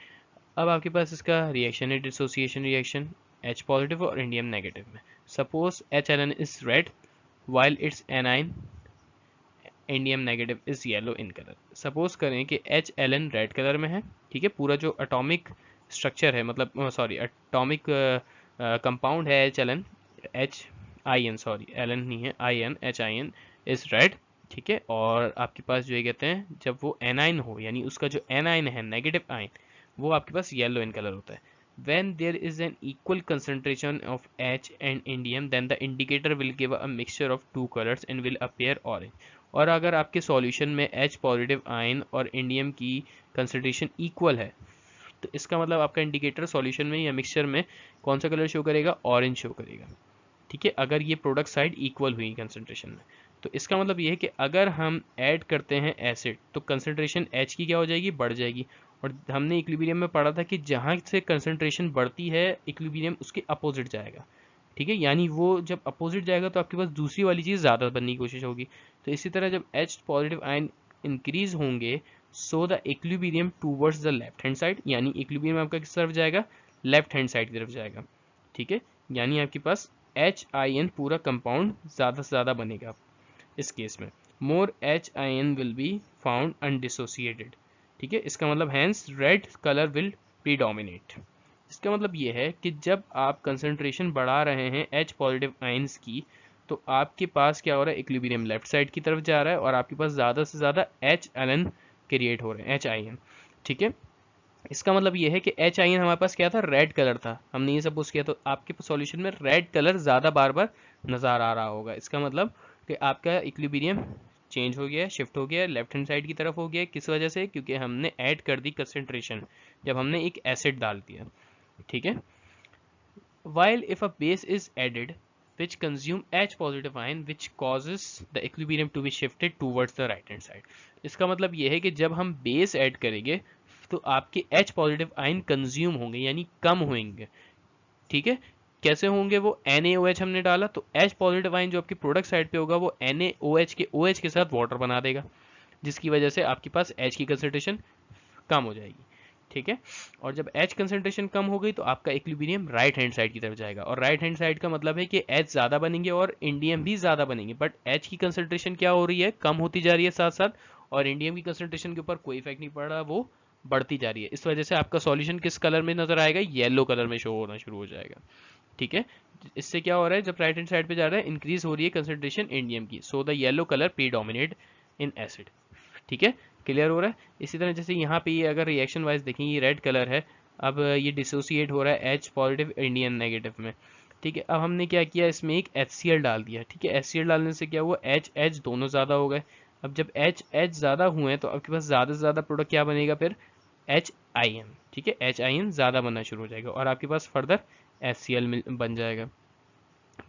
अब आपके पास इसका रिएक्शन है, डिसोसिएशन रिएक्शन H पॉजिटिव और इंडियम नेगेटिव में। Suppose HLN is red while its anion indium negative is yellow in colour. Suppose करें कि HLN रेड कलर में है, ठीक है। पूरा जो एटॉमिक स्ट्रक्चर है, मतलब सॉरी एटॉमिक कंपाउंड है HLN, HIN, सॉरी LN नहीं है, IN, HIN इज रेड, ठीक है। और आपके पास जो ये कहते हैं जब वो एनाइन हो, यानी उसका जो एनाइन है नेगेटिव आयन, वो आपके पास येलो इन कलर होता है। When there is an equal concentration of H and indium, then the indicator will give a mixture of two colors and will appear orange. और अगर आपके सॉल्यूशन में H positive ion और indium की concentration equal है तो इसका मतलब आपका इंडिकेटर सॉल्यूशन में या मिक्सचर में कौन सा कलर शो करेगा, ऑरेंज शो करेगा, ठीक है। अगर ये प्रोडक्ट साइड इक्वल हुई कंसंट्रेशन में, तो इसका मतलब ये है कि अगर हम ऐड करते हैं एसिड तो कंसंट्रेशन H की क्या हो जाएगी, बढ़ जाएगी। और हमने इक्विलिब्रियम में पढ़ा था कि जहाँ से कंसंट्रेशन बढ़ती है इक्विलिब्रियम उसके अपोजिट जाएगा, ठीक है। यानी वो जब अपोजिट जाएगा तो आपके पास दूसरी वाली चीज़ ज़्यादा बनने की कोशिश होगी। तो इसी तरह जब H पॉजिटिव आयन इंक्रीज होंगे, so the equilibrium towards the left hand side, यानी इक्विलिब्रियम आपका किस तरफ जाएगा, लेफ्ट हैंड साइड की तरफ जाएगा, ठीक है। यानी आपके पास HIN पूरा कंपाउंड ज़्यादा से ज़्यादा बनेगा इस केस में। More HIN will be found undissociated, ठीक है। इसका मतलब hence red colour will predominate. इसका मतलब ये है कि जब आप कंसंट्रेशन बढ़ा रहे हैं H पॉजिटिव आयंस की तो आपके पास क्या हो रहा है, इक्विलिब्रियम लेफ्ट साइड की तरफ जा रहा है और आपके पास ज़्यादा से ज़्यादा HLN क्रिएट हो रहे हैं, HIN, ठीक है। इसका मतलब ये है कि HIN हमारे पास क्या था, रेड कलर था, हमने ये सपोज किया, तो आपके सॉल्यूशन में रेड कलर ज़्यादा बार बार नज़र आ रहा होगा। इसका मतलब कि आपका इक्विलिब्रियम चेंज हो गया, शिफ्ट हो गया, लेफ्ट हैंड साइड की तरफ हो गया। किस वजह से, क्योंकि हमने ऐड कर दी कंसंट्रेशन, जब हमने एक एसिड डाल दिया, ठीक है। While if a base is added which consume H positive ion which causes the equilibrium to be shifted towards the right hand side. इसका मतलब ये है कि जब हम बेस ऐड करेंगे
तो आपके H पॉजिटिव आयन कंज्यूम होंगे यानी कम होंगे। ठीक है, कैसे होंगे वो? NaOH हमने डाला तो H पॉजिटिव आयन जो आपकी प्रोडक्ट साइड पे होगा वो NaOH के OH के साथ वाटर बना देगा, जिसकी वजह से आपके पास H की कंसंट्रेशन कम हो जाएगी। ठीक है, और जब H कंसंट्रेशन कम हो गई तो आपका इक्विलिब्रियम राइट हैंड साइड की तरफ जाएगा, और राइट हैंड साइड का मतलब है कि H ज्यादा बनेंगे और इंडियम भी ज्यादा बनेंगे, बट H की कंसंट्रेशन क्या हो रही है? कम होती जा रही है साथ साथ, और इंडियम की कंसंट्रेशन के ऊपर कोई इफेक्ट नहीं पड़ रहा, वो बढ़ती जा रही है। इस वजह से आपका सॉल्यूशन किस कलर में नजर आएगा? येलो कलर में शो होना शुरू हो जाएगा। ठीक है, इससे क्या हो रहा है? जब राइट हैंड साइड पे जा रहा है इंक्रीज हो रही है कंसंट्रेशन इंडियम की, so the yellow colour predominate in acid. ठीक है, क्लियर हो रहा है? इसी तरह जैसे यहाँ पे ये अगर रिएक्शन वाइज देखें, ये रेड कलर है, अब ये डिसोसिएट हो रहा है H पॉजिटिव इंडियन नेगेटिव में। ठीक है, अब हमने क्या किया, इसमें एक HCl डाल दिया। ठीक है, HCl डालने से क्या हुआ? H दोनों ज्यादा हो गए। अब जब H ज्यादा हुए हैं तो आपके पास ज्यादा से ज्यादा प्रोडक्ट क्या बनेगा फिर? HIN। ठीक है, HIN ज्यादा बनना शुरू हो जाएगा और आपके पास फर्दर HCl बन जाएगा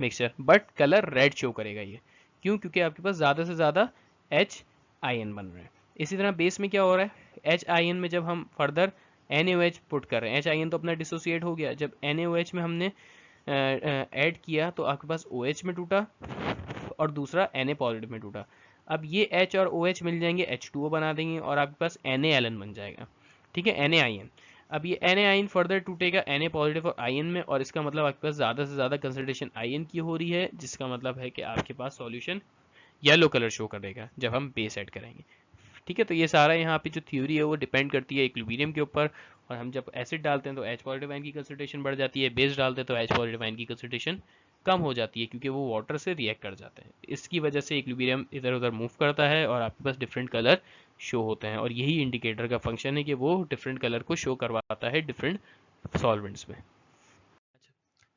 mixture, but colour red show करेगा ये। क्यों? क्योंकि आपके पास ज्यादा से ज्यादा HIN बन रहे हैं। इसी तरह बेस में क्या हो रहा है? HIN में जब हम फर्दर NaOH पुट कर रहे हैं, HIN तो अपना डिसोसिएट हो गया, जब NaOH में हमने ऐड किया तो आपके पास OH में टूटा और दूसरा Na पॉजिटिव में टूटा। अब ये H और OH मिल जाएंगे, H2O बना देंगे और आपके पास NaLN बन जाएगा। ठीक है, NaIN। अब ये NaIN फर्दर टूटेगा Na पॉजिटिव और आयन में, और इसका मतलब आपके पास ज़्यादा से ज़्यादा कंसंट्रेशन आयन की हो रही है, जिसका मतलब है कि आपके पास सॉल्यूशन येलो कलर शो करेगा जब हम बेस ऐड करेंगे। ठीक है, तो ये सारा यहाँ पे जो थ्योरी है वो डिपेंड करती है इक्विलिब्रियम के ऊपर, और हम जब एसिड डालते हैं तो H पॉजिटिव आयन की कंसंट्रेशन बढ़ जाती है, बेस डालते हैं तो H पॉजिटिव आयन की कंसंट्रेशन कम हो जाती है, क्योंकि वो वाटर से रिएक्ट कर जाते हैं। इसकी वजह से इक्विलिब्रियम इधर उधर मूव करता है और आपके पास डिफरेंट कलर शो होते हैं, और यही इंडिकेटर का फंक्शन है कि वो डिफरेंट कलर को शो करवाता है डिफरेंट सॉल्वेंट्स में।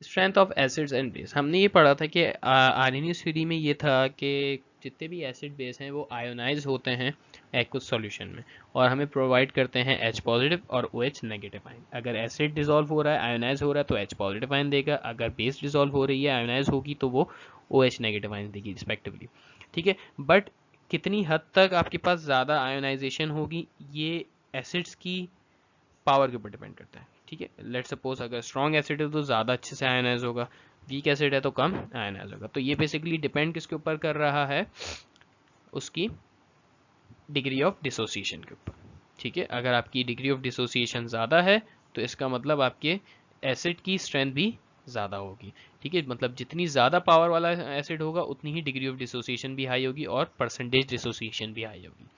Strength of acids and base, हमने ये पढ़ा था कि आर्सेनियस थ्योरी में ये था कि जितने भी एसिड बेस हैं वो आयोनाइज होते हैं एक्वस सॉल्यूशन में, और हमें प्रोवाइड करते हैं H पॉजिटिव और OH नेगेटिव आयन। अगर एसिड डिसॉल्व हो रहा है, आयोनाइज हो रहा है, तो H पॉजिटिव आयन देगा, अगर बेस डिसॉल्व हो रही है, आयोनाइज होगी, तो वो OH नेगेटिव आयन देगी रिस्पेक्टिवली। ठीक है, बट कितनी हद तक आपके पास ज़्यादा आयोनाइजेशन होगी ये एसिड्स की पावर के ऊपर डिपेंड करता है। ठीक है, लेट सपोज अगर स्ट्रॉन्ग एसिड है तो ज़्यादा अच्छे से आयनाइज होगा, वीक एसिड है तो कम आयनाइज होगा। तो ये बेसिकली डिपेंड किसके ऊपर कर रहा है? उसकी डिग्री ऑफ डिसोसिएशन के ऊपर। ठीक है, अगर आपकी डिग्री ऑफ डिसोसिएशन ज़्यादा है तो इसका मतलब आपके एसिड की स्ट्रेंथ भी ज़्यादा होगी। ठीक है, मतलब जितनी ज़्यादा पावर वाला एसिड होगा उतनी ही डिग्री ऑफ डिसोसिएशन भी हाई होगी और परसेंटेज डिसोसिएशन भी हाई होगी।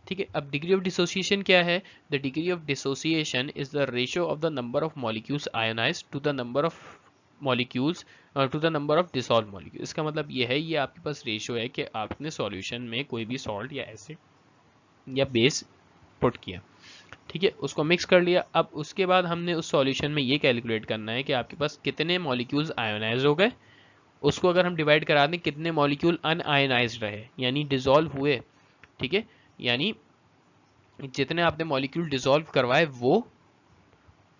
ठीक है, अब डिग्री ऑफ डिसोसिएशन क्या है? The degree of dissociation is the ratio of the number of molecules ionized to the number of molecules to the number of dissolve molecule. इसका मतलब ये है, ये आपके पास रेशियो है कि आपने सॉल्यूशन में कोई भी सॉल्ट या एसिड या बेस पुट किया, ठीक है, उसको मिक्स कर लिया। अब उसके बाद हमने उस सॉल्यूशन में ये कैलकुलेट करना है कि आपके पास कितने मॉलिक्यूल्स आयोनाइज हो गए, उसको अगर हम डिवाइड करा दें कितने मॉलिक्यूल अनआयोनाइज्ड रहे यानी डिसॉल्व हुए। ठीक है, यानी जितने आपने मॉलिक्यूल डिसॉल्व करवाए वो,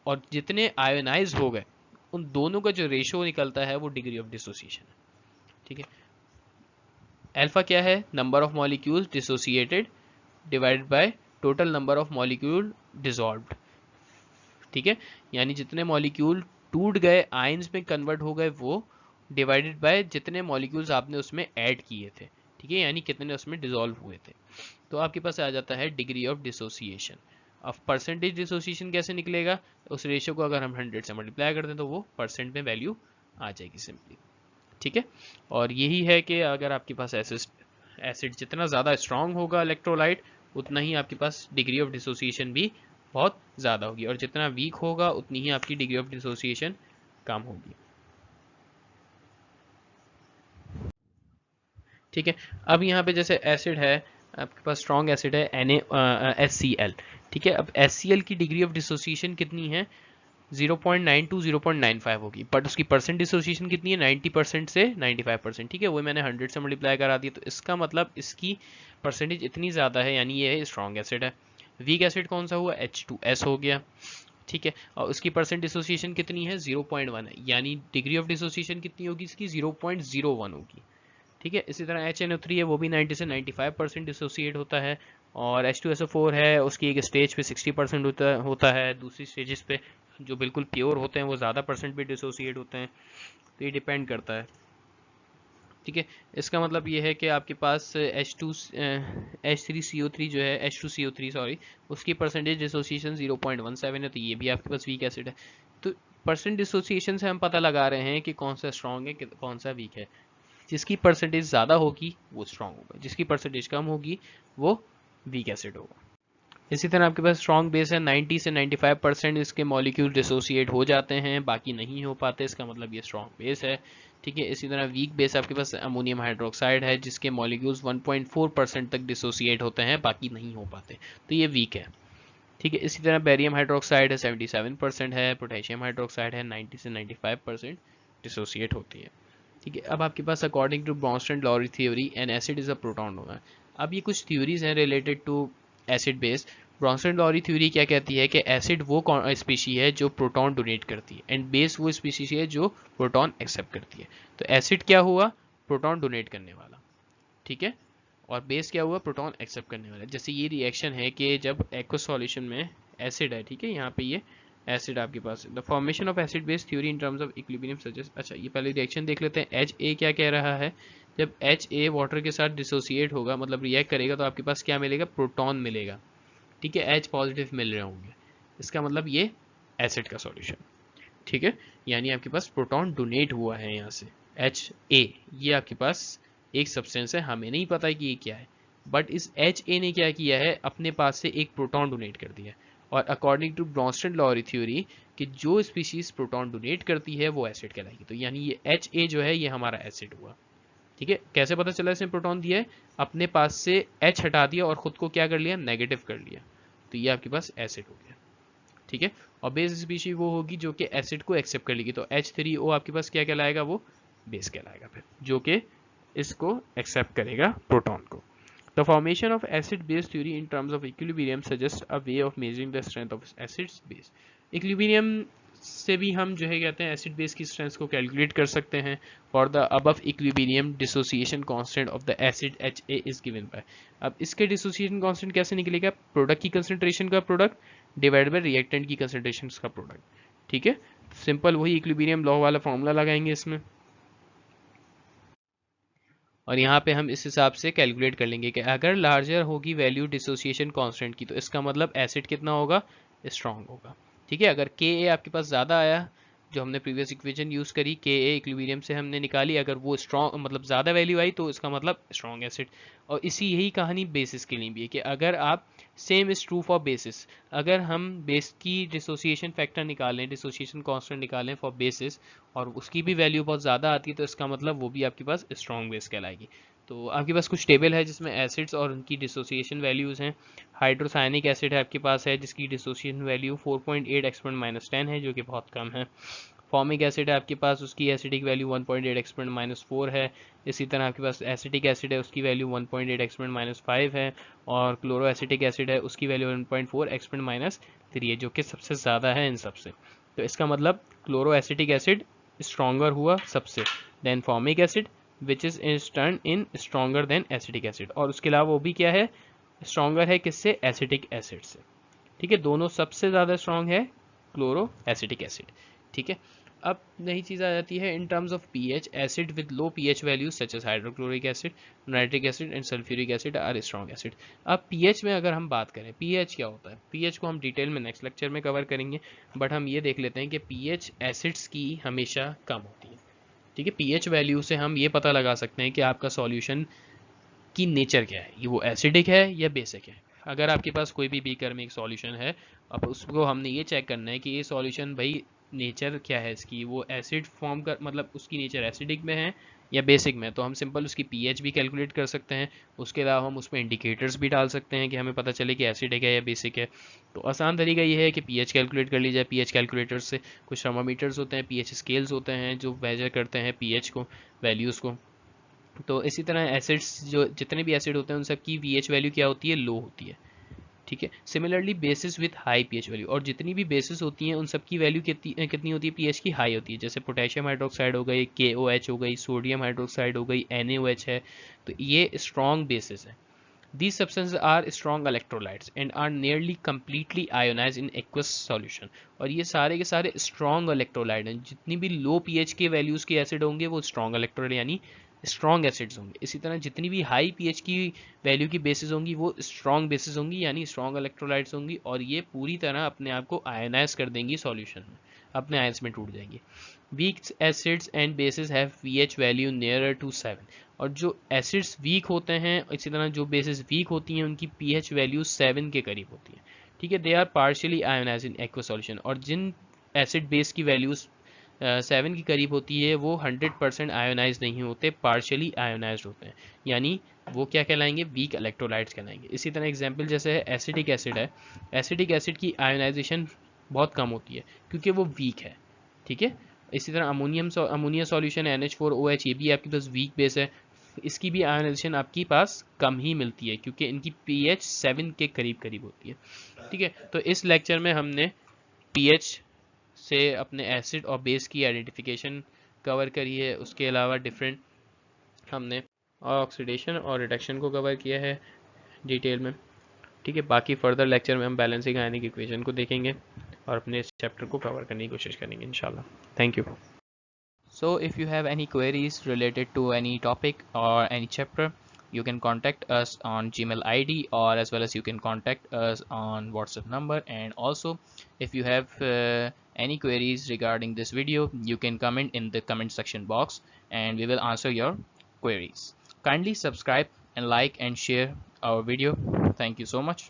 और जितने आयोनाइज हो गए, उन दोनों का जो रेशियो निकलता है वो डिग्री ऑफ डिसोसिएशन है। ठीक है, अल्फा क्या है? Number of molecules dissociated divided by total number of molecule dissolved. ठीक है, यानी जितने मॉलिक्यूल टूट गए, आयंस में कन्वर्ट हो गए, वो डिवाइडेड बाय जितने मॉलिक्यूल्स आपने उसमें ऐड किए थे। ठीक है, यानी कितने उसमें डिसॉल्व हुए थे। तो आपके पास आ जाता है डिग्री ऑफ डिसोसिएशन। अब परसेंटेज डिसोसिएशन कैसे निकलेगा? उस रेशियो को अगर हम 100 से मल्टीप्लाई कर दें तो वो परसेंट में वैल्यू आ जाएगी सिंपली। ठीक है, और यही है कि अगर आपके पास एसिड जितना ज़्यादा स्ट्रांग होगा इलेक्ट्रोलाइट, उतना ही आपके पास डिग्री ऑफ डिसोसिएशन भी बहुत ज़्यादा होगी, और जितना वीक होगा उतनी ही आपकी डिग्री ऑफ डिसोसिएशन कम होगी। ठीक है, अब यहाँ पे जैसे एसिड है, आपके पास स्ट्रॉन्ग एसिड है NaHCl। ठीक है, अब HCl की डिग्री ऑफ डिसोसिएशन कितनी है? 0.9 to 0.95 होगी, बट उसकी परसेंट डिसोसिएशन कितनी है? 90% से 95%। ठीक है, वो मैंने 100 से मल्टीप्लाई करा दिया, तो इसका मतलब इसकी परसेंटेज इतनी ज़्यादा है, यानी ये स्ट्रॉन्ग एसिड है। वीक एसिड कौन सा हुआ? H2S हो गया। ठीक है, और उसकी परसेंट डिसोसिएशन कितनी है? 0.1 है, यानी डिग्री ऑफ डिसोसिएशन कितनी होगी इसकी? 0.01 होगी। ठीक है। इसी तरह HNO3 है वो भी 90 से 95% डिसोसिएट होता है, और H2SO4 है उसकी एक स्टेज पे 60% होता है, दूसरी स्टेजेस पे जो बिल्कुल प्योर होते हैं वो ज़्यादा परसेंट पे डिसोसिएट होते हैं। तो ये डिपेंड करता है, ठीक है। इसका मतलब ये है कि आपके पास H3CO3 जो है, H2CO3 सॉरी, उसकी परसेंटेज डिसोसिएशन 0.17 है, तो ये भी आपके पास वीक एसिड है। तो परसेंट डिसोसिएशन से हम पता लगा रहे हैं कि कौन सा स्ट्रॉन्ग है कौन सा वीक है। जिसकी परसेंटेज ज़्यादा होगी वो स्ट्रॉन्ग होगा, जिसकी परसेंटेज कम होगी वो वीक एसिड होगा। इसी तरह आपके पास स्ट्रॉन्ग बेस है, 90 से 95% इसके मॉलिक्यूल डिसोसिएट हो जाते हैं, बाकी नहीं हो पाते, इसका मतलब ये स्ट्रॉन्ग बेस है, ठीक है। इसी तरह वीक बेस आपके पास अमोनियम हाइड्रोक्साइड है, जिसके मॉलिक्यूल्स 1.4% तक डिसोसिएट होते हैं, बाकी नहीं हो पाते, तो ये वीक है, ठीक है। इसी तरह बेरियम हाइड्रोक्साइड है 77% है, पोटेशियम हाइड्रोक्साइड है 90 से 95% डिसोसिएट होती है, ठीक है। अब आपके पास according to Bronsted Lowry theory an acid is a proton होगा। अब ये कुछ थ्योरीज हैं related to acid base. Bronsted Lowry theory क्या कहती है कि एसिड वो स्पीशी है जो प्रोटॉन डोनेट करती है, एंड बेस वो स्पीशीज है जो प्रोटॉन एक्सेप्ट करती है। तो एसिड क्या हुआ, प्रोटॉन डोनेट करने वाला, ठीक है, और बेस क्या हुआ, प्रोटॉन एक्सेप्ट करने वाला। जैसे ये रिएक्शन है कि जब एक्वस सॉल्यूशन में एसिड है, ठीक है, यहाँ पे ये एसिड आपके पास, the formation of acid base theory in terms of equilibrium suggest. अच्छा, ये पहले रिएक्शन देख लेते हैं। HA क्या कह रहा है, जब HA वाटर के साथ डिसोसिएट होगा, मतलब रिएक्ट करेगा, तो आपके पास क्या मिलेगा, प्रोटॉन मिलेगा, ठीक है, H पॉजिटिव मिल रहे होंगे, इसका मतलब ये एसिड का सॉल्यूशन, ठीक है। यानी आपके पास प्रोटॉन डोनेट हुआ है यहाँ से, HA ये आपके पास एक सब्सटेंस है, हमें नहीं पता है कि ये क्या है, बट इस HA ने क्या किया है, अपने पास से एक प्रोटॉन डोनेट कर दिया है। और अकॉर्डिंग टू ब्रॉन्स्टन-लॉरी थ्योरी कि जो स्पीशीज प्रोटॉन डोनेट करती है वो एसिड कहलाएगी, तो यानी ये HA जो है ये हमारा एसिड हुआ, ठीक है। कैसे पता चला इसने प्रोटॉन दिया है, अपने पास से H हटा दिया और खुद को क्या कर लिया, नेगेटिव कर लिया, तो ये आपके पास एसिड हो गया, ठीक है। और बेस स्पीशी वो होगी जो कि एसिड को एक्सेप्ट कर लेगी, तो H3O आपके पास क्या कहलाएगा, वो बेस कहलाएगा फिर, जो कि इसको एक्सेप्ट करेगा प्रोटॉन को। The formation of acid-base theory in terms of equilibrium suggests a way of measuring the strength of acid's base. Equilibrium से भी हम जो है कहते हैं एसिड बेस की स्ट्रेंथ को कैलकुलेट कर सकते हैं। For the above equilibrium dissociation constant of the acid HA is given by. अब इसके डिसोसिएशन कांस्टेंट कैसे निकलेगा, प्रोडक्ट की कंसंट्रेशन का प्रोडक्ट डिवाइड बाय रिएक्टेंट की कंसंट्रेशन का प्रोडक्ट, ठीक है। सिंपल वही इक्विलिब्रियम लॉ वाला फॉर्मूला लगाएंगे इसमें, और यहाँ पे हम इस हिसाब से कैलकुलेट कर लेंगे कि अगर लार्जर होगी वैल्यू डिसोसिएशन कांस्टेंट की, तो इसका मतलब एसिड कितना होगा, स्ट्रॉन्ग होगा, ठीक है। अगर Ka आपके पास ज़्यादा आया, जो हमने प्रीवियस इक्वेशन यूज़ करी Ka इक्विलिब्रियम से हमने निकाली, अगर वो स्ट्रॉन्ग मतलब ज़्यादा वैल्यू आई तो इसका मतलब स्ट्रॉन्ग एसिड। और इसी यही कहानी बेसिस के लिए भी है कि अगर आप same is true for basis, अगर हम बेस की डिसोसिएशन फैक्टर निकालें, डिसोसिएशन कांस्टेंट निकालें फॉर बेसिस, और उसकी भी वैल्यू बहुत ज़्यादा आती है, तो इसका मतलब वो भी आपके पास स्ट्रॉन्ग बेस कहलाएगी। तो आपके पास कुछ टेबल है जिसमें एसिड्स और उनकी डिसोसिएशन वैल्यूज़ हैं। हाइड्रोसायनिक एसिड है आपके पास है जिसकी डिसोसिएशन वैल्यू 4.8 एक्सपोनेंट -10 है, जो कि बहुत कम है। फॉर्मिक एसिड है आपके पास, उसकी एसिडिक वैल्यू 1.8 एक्सपोनेंट -4 है। इसी तरह आपके पास एसिटिक एसिड है, उसकी वैल्यू 1.8 एक्सपोनेंट -5 है। और क्लोरो एसिटिक एसिड है, उसकी वैल्यू 1.4 एक्सपोनेंट -3 है, जो कि सबसे ज़्यादा है इन सबसे। तो इसका मतलब क्लोरो एसिटिक एसिड स्ट्रॉन्गर हुआ सबसे than formic acid, which is turn in stronger than acetic acid. और उसके अलावा वो भी क्या है, स्ट्रॉन्गर है किससे, एसिटिक एसिड से, ठीक है। दोनों सबसे ज़्यादा स्ट्रॉन्ग है क्लोरो एसिटिक एसिड, ठीक है। अब नई चीज़ आ जाती है इन terms of pH, acid with low pH values such as hydrochloric acid, nitric acid and sulphuric acid are strong acid. अब पीएच में अगर हम बात करें, पीएच क्या होता है, पीएच को हम डिटेल में नेक्स्ट लेक्चर में कवर करेंगे, बट हम ये देख लेते हैं कि पीएच एसिड्स की हमेशा कम होती है, ठीक है। पीएच वैल्यू से हम ये पता लगा सकते हैं कि आपका सॉल्यूशन की नेचर क्या है, ये वो एसिडिक है या बेसिक है। अगर आपके पास कोई भी बीकर में एक सॉल्यूशन है, अब उसको हमने ये चेक करना है कि ये सॉल्यूशन भाई नेचर क्या है इसकी, वो एसिड फॉर्म कर मतलब उसकी नेचर एसिडिक में है या बेसिक में, तो हम सिंपल उसकी पीएच भी कैलकुलेट कर सकते हैं। उसके अलावा हम उसमें इंडिकेटर्स भी डाल सकते हैं कि हमें पता चले कि एसिडिक है या बेसिक है। तो आसान तरीका ये है कि पीएच कैलकुलेट कर ली जाए। पीएच कैलकुलेटर से कुछ थर्मामीटर्स होते हैं, पीएच स्केल्स होते हैं जो मेजर करते हैं पीएच को, वैल्यूज़ को। तो इसी तरह एसिड्स जो जितने भी एसिड होते हैं उन सब की पीएच वैल्यू क्या होती है, लो होती है, ठीक है। Similarly basis with high pH value, और जितनी भी बेसिस होती हैं उन सब की वैल्यू कितनी होती है, पीएच की हाई होती है। जैसे पोटेशियम हाइड्रोक्साइड हो गई, KOH हो गई, सोडियम हाइड्रोक्साइड हो गई, NaOH है, तो ये स्ट्रॉन्ग बेसिस है। These substances are strong electrolytes and are nearly completely ionized in aqueous solution। और ये सारे के सारे strong electrolyte हैं। जितनी भी low pH के values के एसिड होंगे वो strong electrolyte यानी strong acids होंगे। इसी तरह जितनी भी high pH की वैल्यू की बेसिस होंगी वो strong bases होंगी यानी strong electrolytes होंगी, और ये पूरी तरह अपने आप को आयनाइज कर देंगी सॉल्यूशन में, अपने आयंस में टूट जाएंगे। Weak acids and bases have pH value nearer to 7। और जो एसिड्स वीक होते हैं, इसी तरह जो बेसिस वीक होती हैं उनकी pH वैल्यू 7 के करीब होती है। ठीक है, they are partially ionize in aqua solution. और जिन एसिड बेस की वैल्यूज 7 के करीब होती है वो 100% आयोनाइज नहीं होते, पार्शियली आयोनाइज होते हैं, यानी वो क्या कहलाएंगे, वीक इलेक्ट्रोलाइट्स कहलाएंगे। इसी तरह एग्जांपल जैसे है एसिटिक एसिड है, एसिटिक एसिड की आयोनाइजेशन बहुत कम होती है क्योंकि वो वीक है। ठीक है, इसी तरह अमोनिया सॉल्यूशन NH4OH, ये भी आपके पास वीक बेस है, इसकी भी आयोनाइजेशन आपके पास कम ही मिलती है क्योंकि इनकी pH 7 के करीब करीब होती है। ठीक है, तो इस लेक्चर में हमने pH से अपने एसिड और बेस की आइडेंटिफिकेशन कवर करी है। उसके अलावा डिफरेंट हमने ऑक्सीडेशन और रिडक्शन को कवर किया है डिटेल में। ठीक है, बाकी फर्दर लेक्चर में हम बैलेंसिंग आयनिक इक्वेशन को देखेंगे और अपने इस चैप्टर को कवर करने की कोशिश करेंगे इंशाल्लाह। Thank you. So if you have any queries related to any topic or any chapter, you can contact us on Gmail ID, or as well as you can contact us on WhatsApp number. And also if you have any queries regarding this video, you can comment in the comment section box and we will answer your queries. Kindly subscribe and like and share our video. Thank you so much.